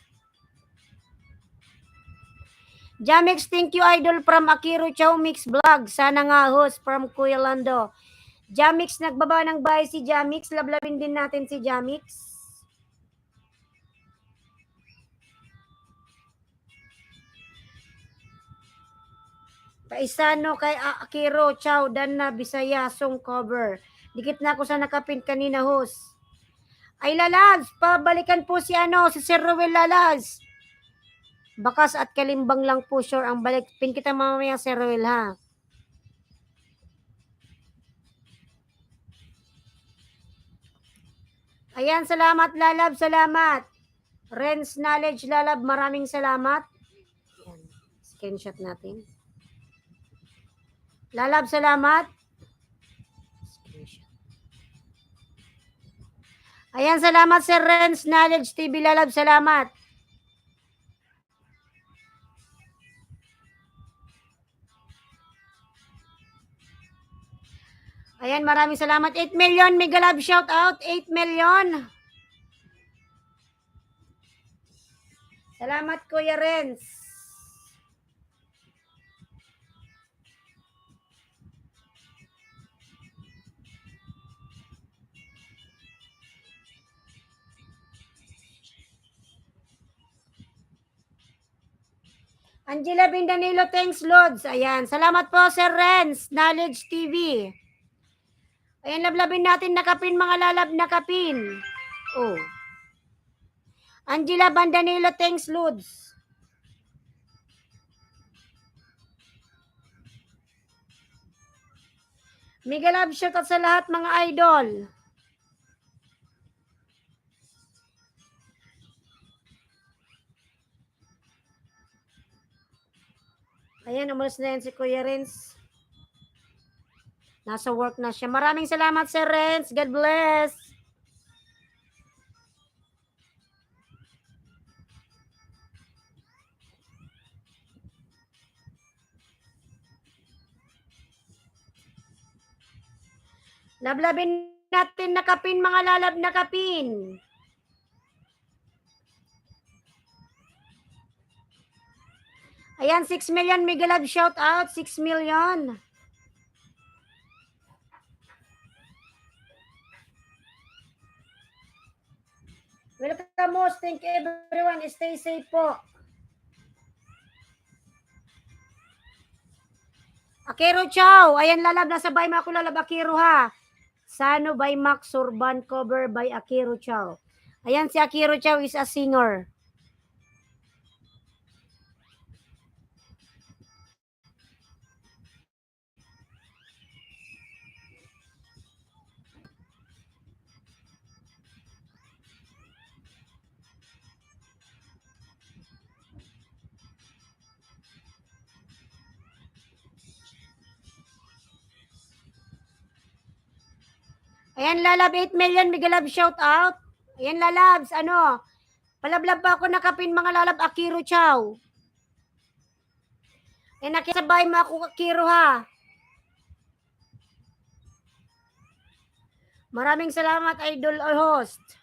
Jamix, thank you idol from Akiro Chow Mix Vlog. Sana nga host from Kuya Lando. Jamix, nagbaba ng bahay si Jamix. Lablabin din natin si Jamix. Paisano kay Akiro Chow dan na Bisaya song cover. Dikit na ako sa nakapin kanina host. Ay Lalaz, pabalikan po si si Sir Ruel Lalaz. Bakas at Kalimbang lang po sure ang balik. Pin kita mamaya Sir Ruel ha. Ayan, salamat Lalab, salamat. Ren's Knowledge Lalab, maraming salamat. Ayan, screenshot natin. Lalab, salamat. Ayan, salamat Sir Ren's Knowledge TV Lalab, salamat. Ayan, maraming salamat. 8 million, Mega Love shout out. 8 million. Salamat Kuya Renz. Angela Bindanilo, thanks Lods. Ayan, salamat po Sir Renz, Knowledge TV. Ayan, lablabin natin nakapin mga lalab nakapin. Oh. Angela Bandanilo, thanks Lods. Mega Love shoutout sa lahat mga idol. Ayan, umalis na yan si Kuya Renz. Nasa work na siya. Maraming salamat Sir Renz. God bless. Lablabin natin nakapin mga lalab nakapin. Ayan, 6 million Mega Love shout out. 6 million. Welcome most. Thank you everyone. Stay safe po. Akiro Chow. Ayan lalab. Nasa bay mo ako lalab Akiro ha. Sano by Max Urban cover by Akiro Chow. Ayan si Akiro Chow is a singer. Ayan lalab 8 million Mega Love shout out. Ayan lalabs palablab pa ako nakapin mga lalab Akiro Chow. Ayan nakisabay mo ako Akiro ha. Maraming salamat idol or host.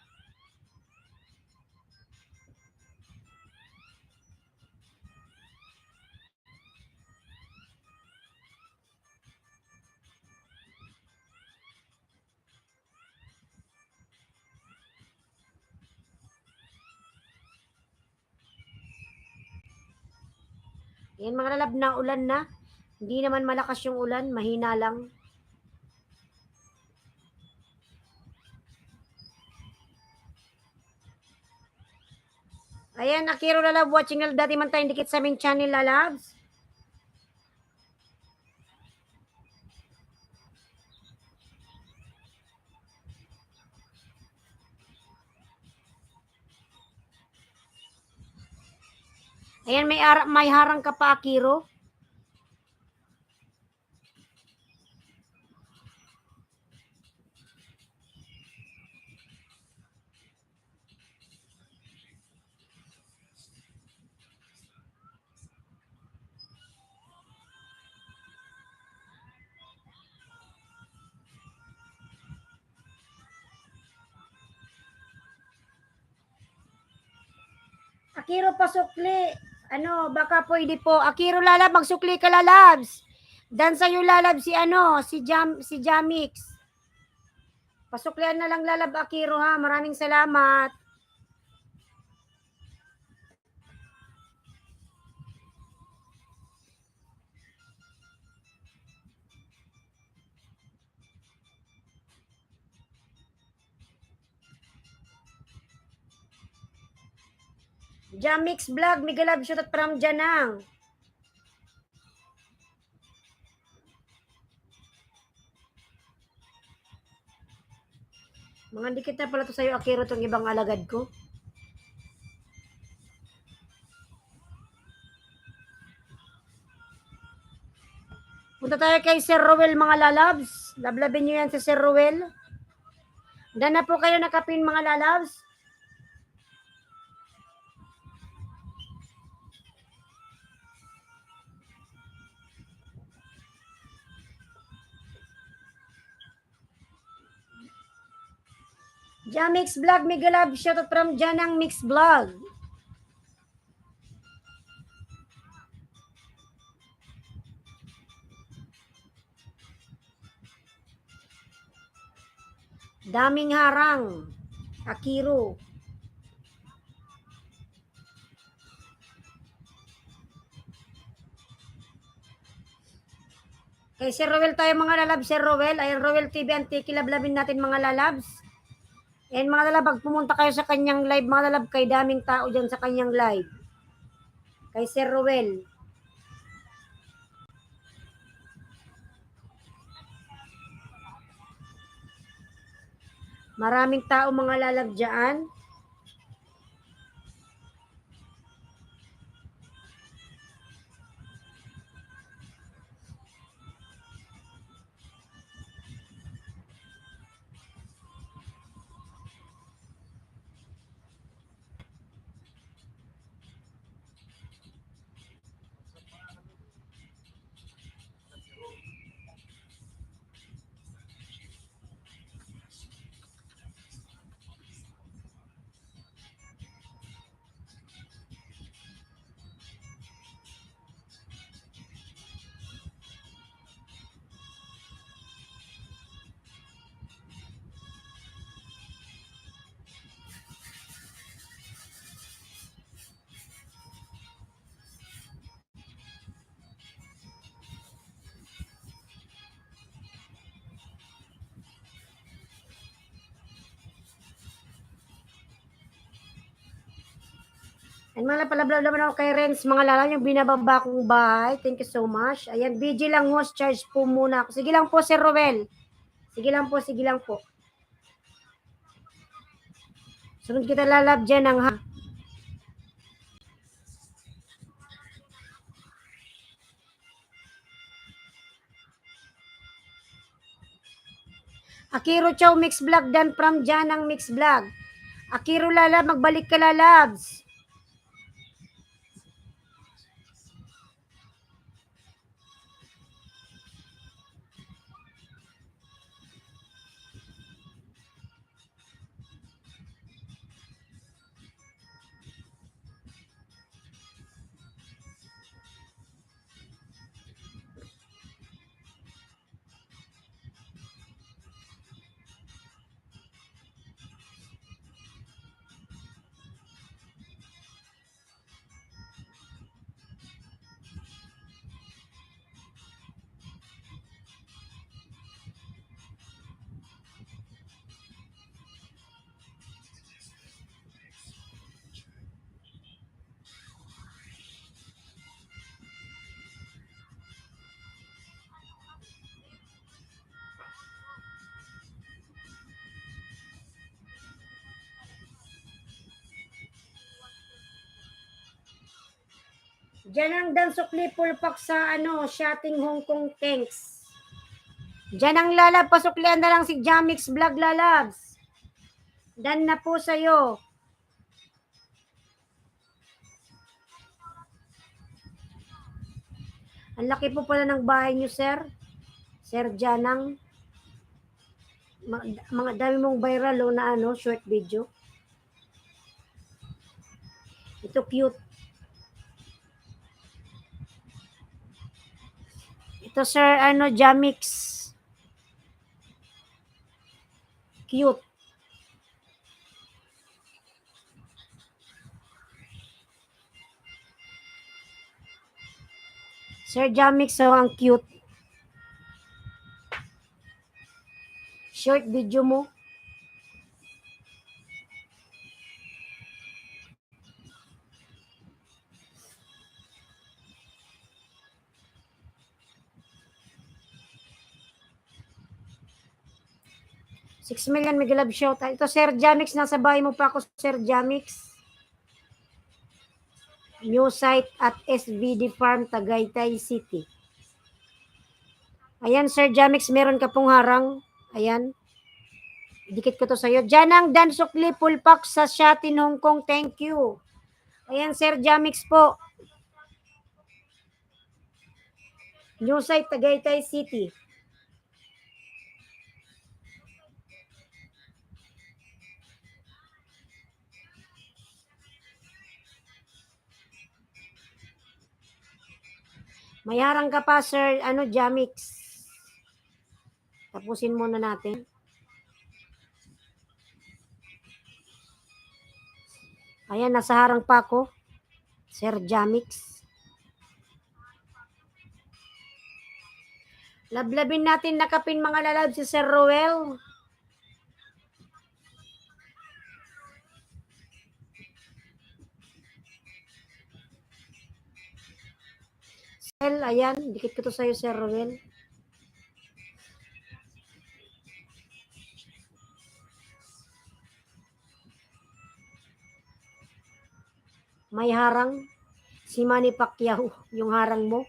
Yan mga lalab na ulan na. Hindi naman malakas yung ulan, mahina lang. Ayan, Akiro lalab, watching na dati man tayong dikit sa aming channel lalabs. Ayan, may harang ka pa, Akiro. Akiro, pasukli. Ano, baka pwede po. Akiro, lalab, magsukli ka, lalabs. Dan sa'yo, lalab, si ano, si Jamix. Pasuklian na lang, lalab, Akiro, ha. Maraming salamat. Jamix Vlog, Migalab, shoot at from Janang. Mga dikit na pala to sa'yo, Akiro, itong ibang alagad ko. Punta tayo kay Sir Rowel, mga lalabs. Lablabin nyo yan si Sir Rowel. Dan na po kayo nakapin, mga lalabs. Jamix Vlog, Migalab, shout out from Janang Mix Vlog. Daming harang. Akiro. Kay Sir Rowel tayo, mga lalabs. Sir Rowel, ayan, Rowel TV, Antiki, lablabin natin, mga lalabs. And mga lalab, pag pumunta kayo sa kanyang live, mga lalab, kay daming tao dyan sa kanyang live. Kay Sir Rowel. Maraming tao, mga lalab dyan. And mga palablab naman ako kay Renz, mga lalab, yung binababa kong bahay. Thank you so much. Ayan, BG lang, host charge po muna ako. Sige lang po, Sir Rowel. Sige lang po, sige lang po. Sunod kita lalab dyan ang ha. Akiro Chow Mix Vlog, dan from dyan ang Mix Vlog. Akiro lalab, magbalik ka lalabs. Diyan ang dansukli pulpak sa shotting Hong Kong tanks. Diyan ang lalab, pasuklian na lang si Jamix Vlog lalabs. Dan na po sa'yo. Ang laki po pala ng bahay niyo, sir. Sir Janang. Mga dami mong viral na short video. Ito cute. Ito sir, Jamix. Cute. Sir Jamix, so ang cute. Short video mo. $6 million mega love shout. Ito Sir Jamix, nasa bahay mo pa ako Sir Jamix. New site at SVD Farm, Tagaytay City. Ayan Sir Jamix, meron ka pong harang. Ayan. Dikit ko to sa'yo. Janang Dansukli Pulpak sa Shatin Hong Kong. Thank you. Ayan Sir Jamix po. New site, Tagaytay City. May harang ka pa, Sir, Jamix. Tapusin muna natin. Ayan, nasa harang pa ako. Sir Jamix. Lablabin natin nakapin mga lalab si Sir Roel. Ayan, dikit ko to sa'yo, Sir Roel. May harang. Si Manny Pacquiao, yung harang mo.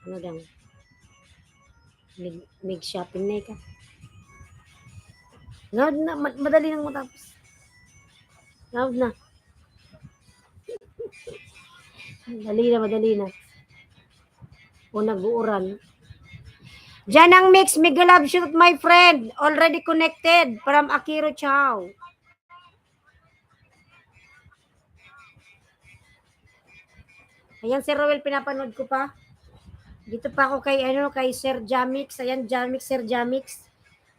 Ano lang? Mig shopping na ka. Na, madali nang matapos. Na. Madali na. O nag-uuran. Diyan ang mix, mega love shoot my friend. Already connected from Akiro Chow. Ayan, Sir Roel, pinapanood ko pa. Dito pa ako kay Sir Jamix. Ayan, Jamix, Sir Jamix.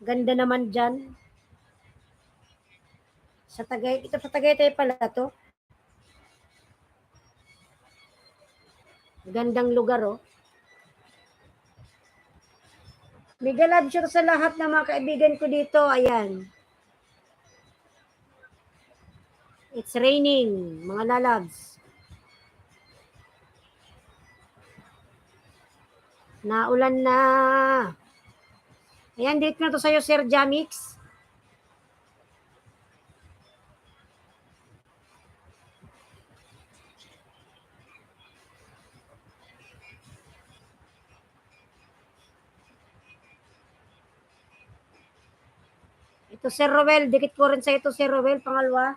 Ganda naman dyan. Ito sa Tagaytay pala to. Gandang lugar, oh. Mega love shoot sa lahat ng mga kaibigan ko dito. Ayan. It's raining, mga lalabs. Naulan na. Ayan, date na to sa'yo, Sir Jamix. Ito, Sir Roel. Dikit ko rin sa ito, Sir Roel. Pangalawa.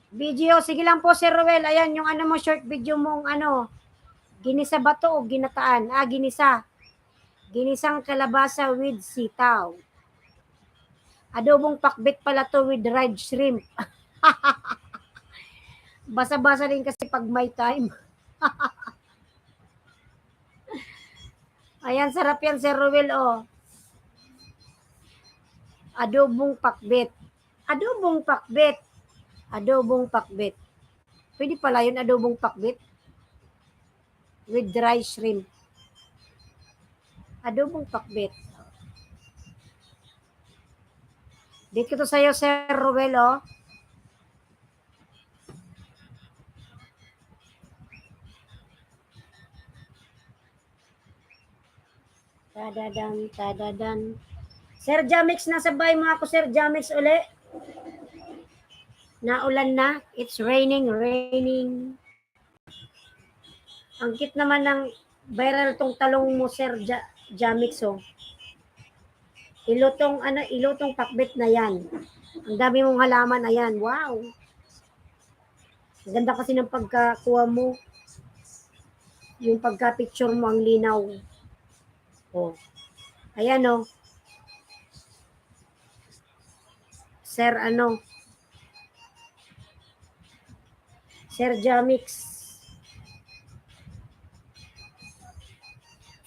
Video, sige lang po Sir Roel. Ayan, yung mo, short video mong ginisa ba to o ginataan? Ginisa. Ginisang kalabasa with sitaw. Adobong pakbit pala to with dried shrimp. Basa-basa din kasi pag may time. Ayan, sarap yan, Sir Ruel, oh. Adobong pakbit. Adobong pakbit. Adobong pakbit. Pwede pala yun, adobong pakbit with dry shrimp. Adobong pakbit. Dito to sa'yo, Sir Ruel, oh. Tadadan, tadadan. Sir Jamix, nasa bahay mo ako, Sir Jamix, uli. Naulan na. It's raining, raining. Ang cute naman ng viral tong talong mo, Sir Jamix, oh. Ilutong pakbit na yan. Ang dami mong halaman, ayan. Wow. Ang ganda kasi ng pagkakuha mo. Yung pagka-picture mo, ang linaw. Oh. Ayan, oh. Sir, Sir Jamix.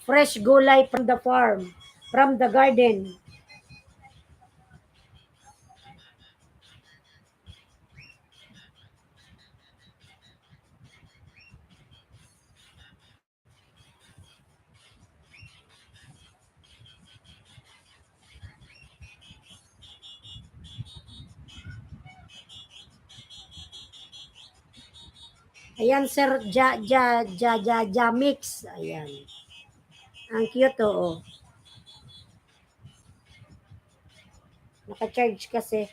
Fresh gulay from the farm, from the garden. Ayan, Sir Jamix. Ayan. Ang cute, oo. Naka-charge kasi.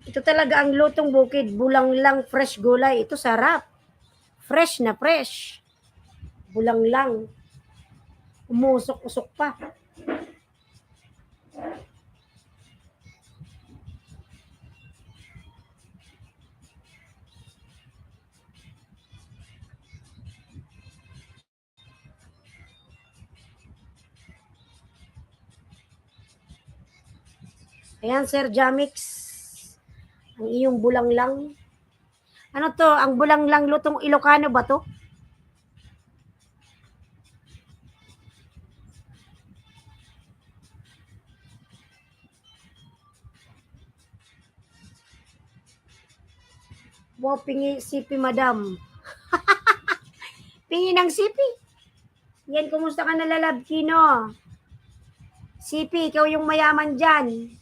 Ito talaga ang lutong bukid. Bulang lang fresh gulay. Ito sarap. Fresh na fresh. Bulang lang. Umusok-usok pa. Ayan, Sir Jamix. Ang iyong bulang lang. Ano to? Ang bulang lang lutong Ilocano ba to? Wow, pingi sipi, madam. Pingi ng sipi. Yan, kumusta ka na, lalab, Kino? Sipi, ikaw yung mayaman dyan.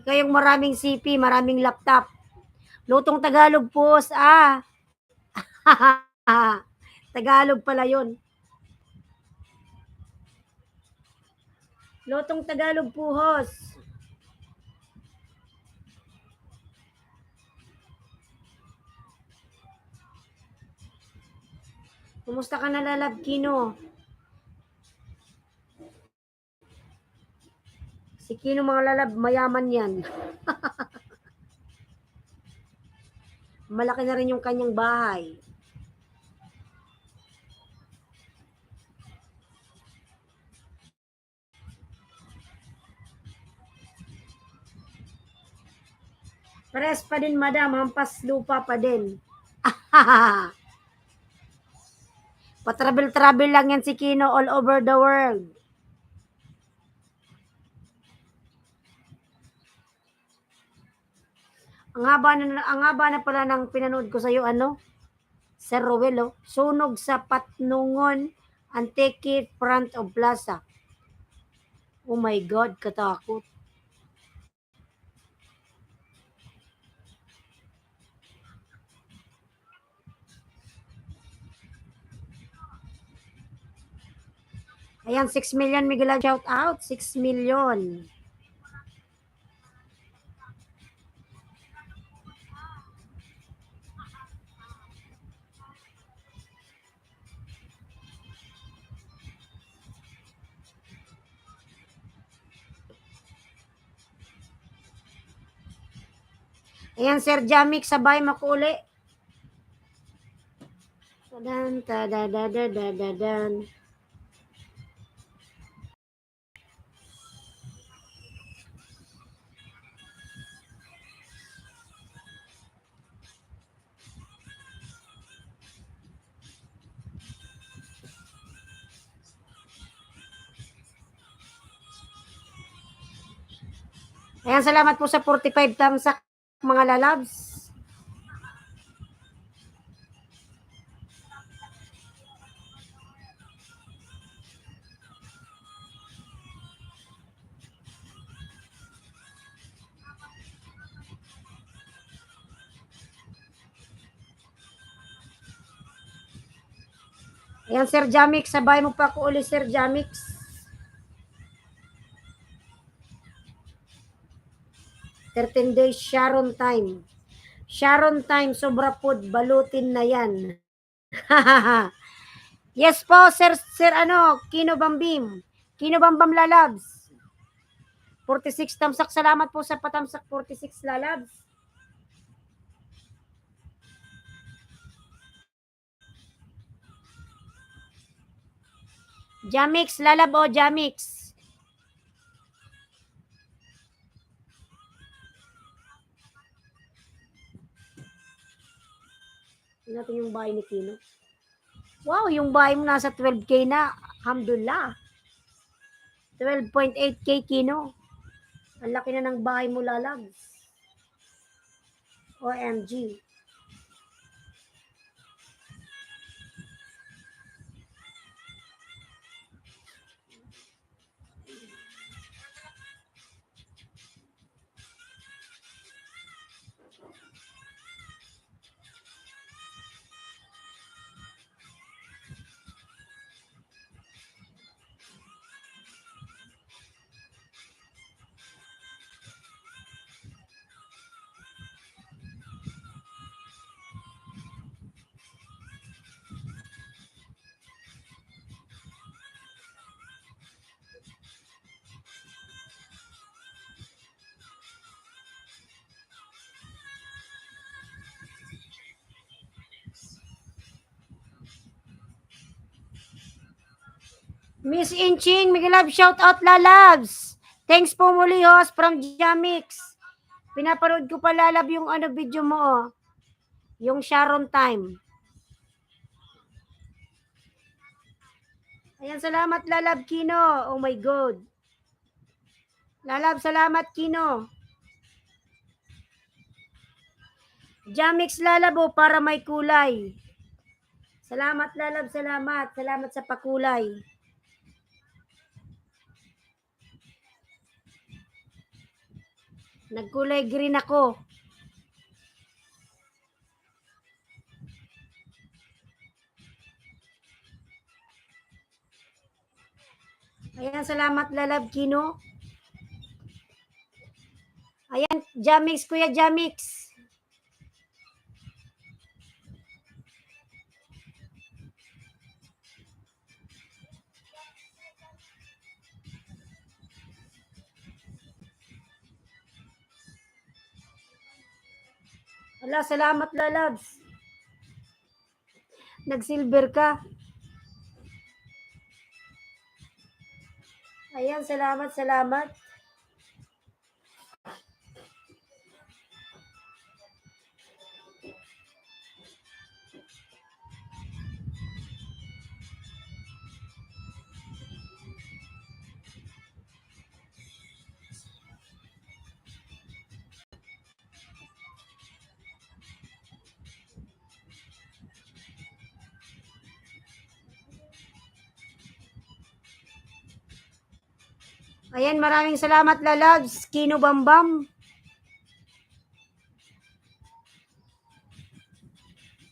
Ikaw yung maraming CP, maraming laptop. Lutong Tagalog po, Tagalog pala yun. Lutong Tagalog puhos. Kumusta ka na, lalab, Kino? Si Kino, mga lalab, mayaman yan. Malaki na rin yung kanyang bahay. Pares pa din, madam. Hampas lupa pa din. Pa-travel-travel lang yan si Kino all over the world. Ang haba na pala ng pinanood ko sa'yo, Sir Rowelo. Sunog sa Patnungon, Antique front of Plaza. Oh my God, katakot. Ayan, 6 million, Miguel, shout out. 6 million. Ayan, Sir Jamik, sabay mo ko uli. Tadan, tadadadadadadan. Ayan, salamat po sa 45 thumbs up, mga lalabs. Ayan, Sir Jamik, sabay mo pa ko uli, Sir Jamik. 13 days Sharon time. Sharon time, sobra po, balutin na yan. Yes po, Sir Kino Bambim. Kino Bambam Lalabs. 46 tamsak, salamat po sa patamsak, 46 lalabs. Jamix, lalab o Jamix. Tingnan natin yung bahay ni Kino. Wow, yung bahay mo nasa 12K na. Alhamdulillah. 12.8K Kino. Ang laki na ng bahay mo, lalabs. OMG. Miss Inching, Miguelab, shout out lalabs. Thanks po muli, host from Jamix. Pinapanood ko pa, lalab, yung video mo, oh. Yung Sharon time. Ayan, salamat lalab, Kino. Oh my God. Lalab, salamat, Kino. Jamix lalabo para may kulay. Salamat lalab, salamat. Salamat sa pakulay. Nagkulay green ako. Ayan, salamat lalab, Kino. Ayan, Jamix, Kuya Jamix. Wala, salamat lalabs. Nag-silver ka. Ayan, salamat, salamat. Ayan, maraming salamat lalabs. Kino Bambam.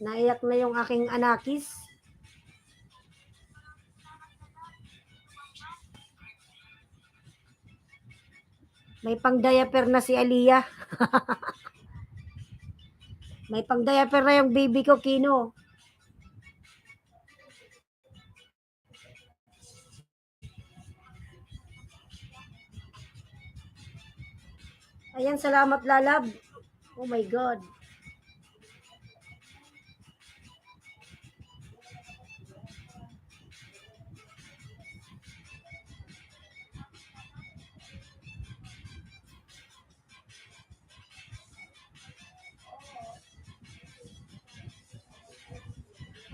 Naiyak na yung aking anakis. May pang-diaper na si Aliyah. May pang-diaper na yung baby ko, Kino. Ayan, salamat lalab. Oh my God.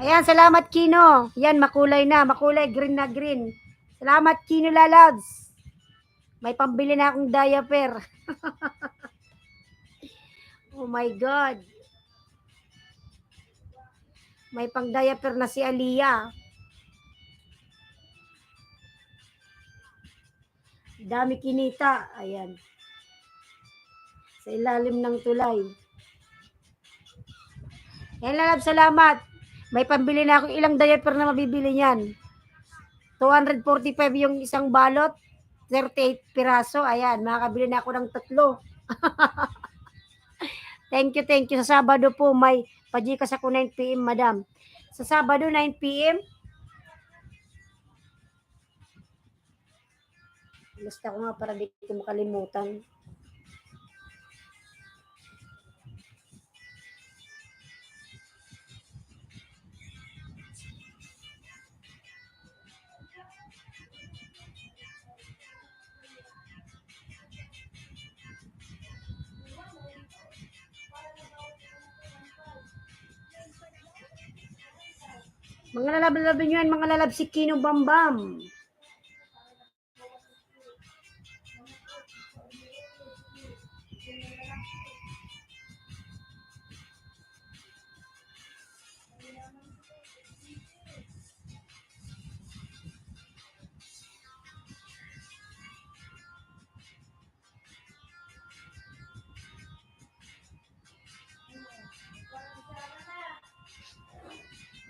Ayan, salamat Kino. Yan, makulay na, makulay, green na green. Salamat Kino Lalabs. May pambili na akong diaper. Oh my God. May pang diaper na si Aliyah. Dami kinita. Ayan. Sa ilalim ng tulay. Yan Lalabs, salamat. May pambili na akong ilang diaper na mabibili niyan. 245 yung isang balot. 38 piraso. Ayan, makakabili na ako ng 3. Thank you, thank you. Sa Sabado po may pajikas ako 9 p.m. madam. Sa Sabado 9 p.m. Basta ko nga para di ko makalimutan. Mga lalab nyo yan, mga lalab si Kino Bambam.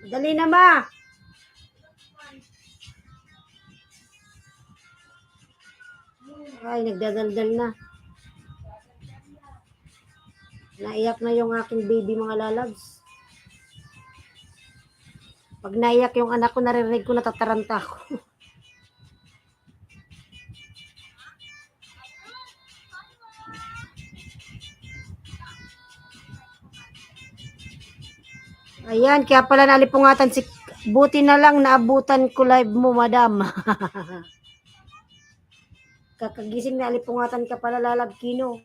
Dali na ma. Ay, nagdadaldal na. Naiyak na yung aking baby mga lalabs. Pag naiyak yung anak ko, naririnig ko, natataranta ako. Ayan, kaya pala nalipungatan si... Buti na lang naabutan ko live mo, madam. Kakagising na alipungatan ka pala, Lalab Kino.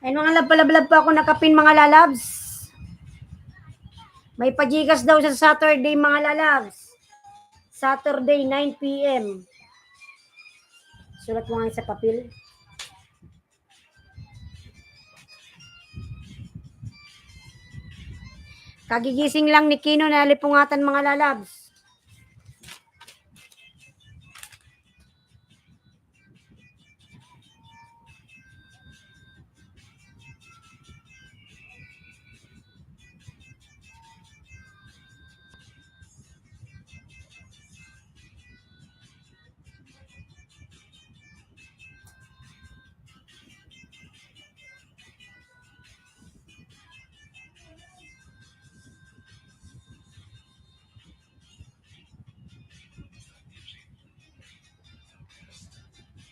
Ay, mga labalablab pa ako nakapin, mga lalabs. May pajikas daw sa Saturday, mga lalabs. Saturday, 9 p.m. Sulat mo nga sa papel. Kagigising lang ni Kino na alipungatan, mga lalabs.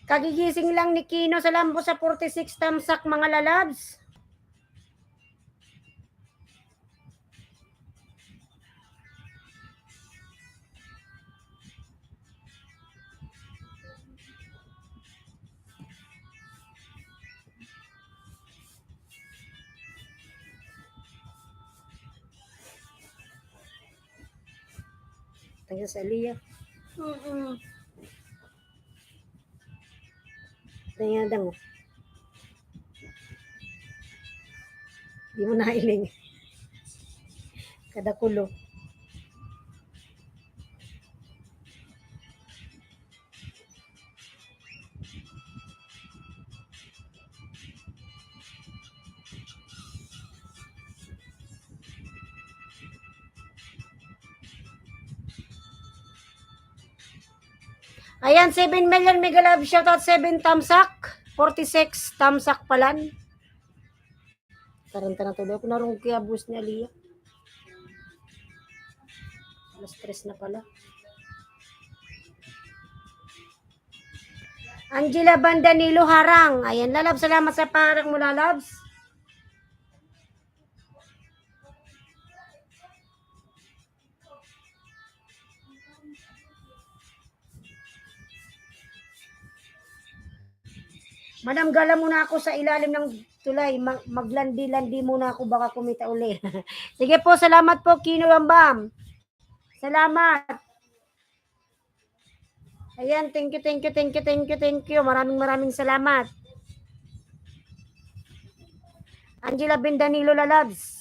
Kagigising lang ni Kino sa lambo sa 46 tamsak, mga lalabs. Tanya sa Aliyah. Tanya dang. Di mo nailing. Kada kulo. Ayan, 7 million mega love shoutout, 7 tamsak, 46 tamsak palan. Taranta na tuloy ako narong kaya bus ni Aliyah. Alas 3 na pala. Angela Bandanilo Harang. Ayan, lalabs. Salamat sa parang mo, lalabs. Madam, gala muna ako sa ilalim ng tulay. Maglandi-landi muna ako, baka kumita uli. Sige po, salamat po, Kino Bambam. Salamat. Ayan, thank you. Maraming salamat. Angela Bandanilo lalabs.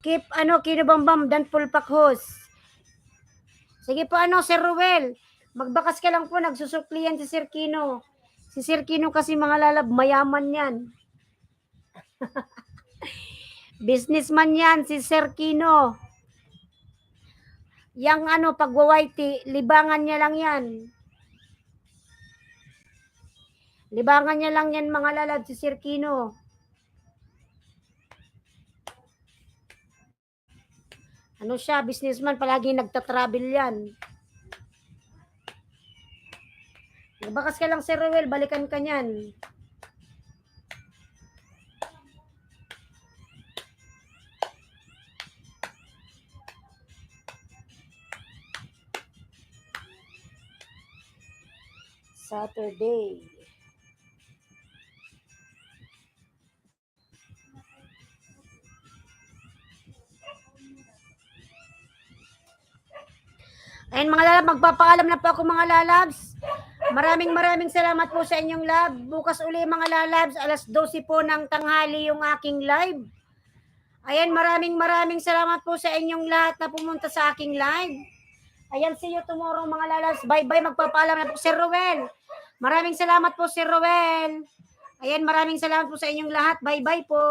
Keep Kino Bambam dan full pack host. Sige po Sir Ruel. Magbakas ka lang po, nagsusuklian si Sir Kino. Si Sir Kino kasi mga lalab, mayaman yan. Businessman yan, si Sir Kino. Yang pagwawaiti, libangan niya lang yan. Libangan niya lang yan mga lalab, si Sir Kino. Siya, businessman, palagi nagtatravel yan. Bakas ka lang, Sir Ruel, balikan ka niyan. Saturday. Ayan mga lalab, magpapaalam na po ako mga lalabs. Maraming salamat po sa inyong love. Bukas uli mga lalabs, alas 12 po ng tanghali yung aking live. Ayan, maraming salamat po sa inyong lahat na pumunta sa aking live. Ayan, see you tomorrow mga lalabs. Bye-bye, magpapaalam na po Sir Ruel. Maraming salamat po Sir Ruel. Ayan, maraming salamat po sa inyong lahat. Bye-bye po.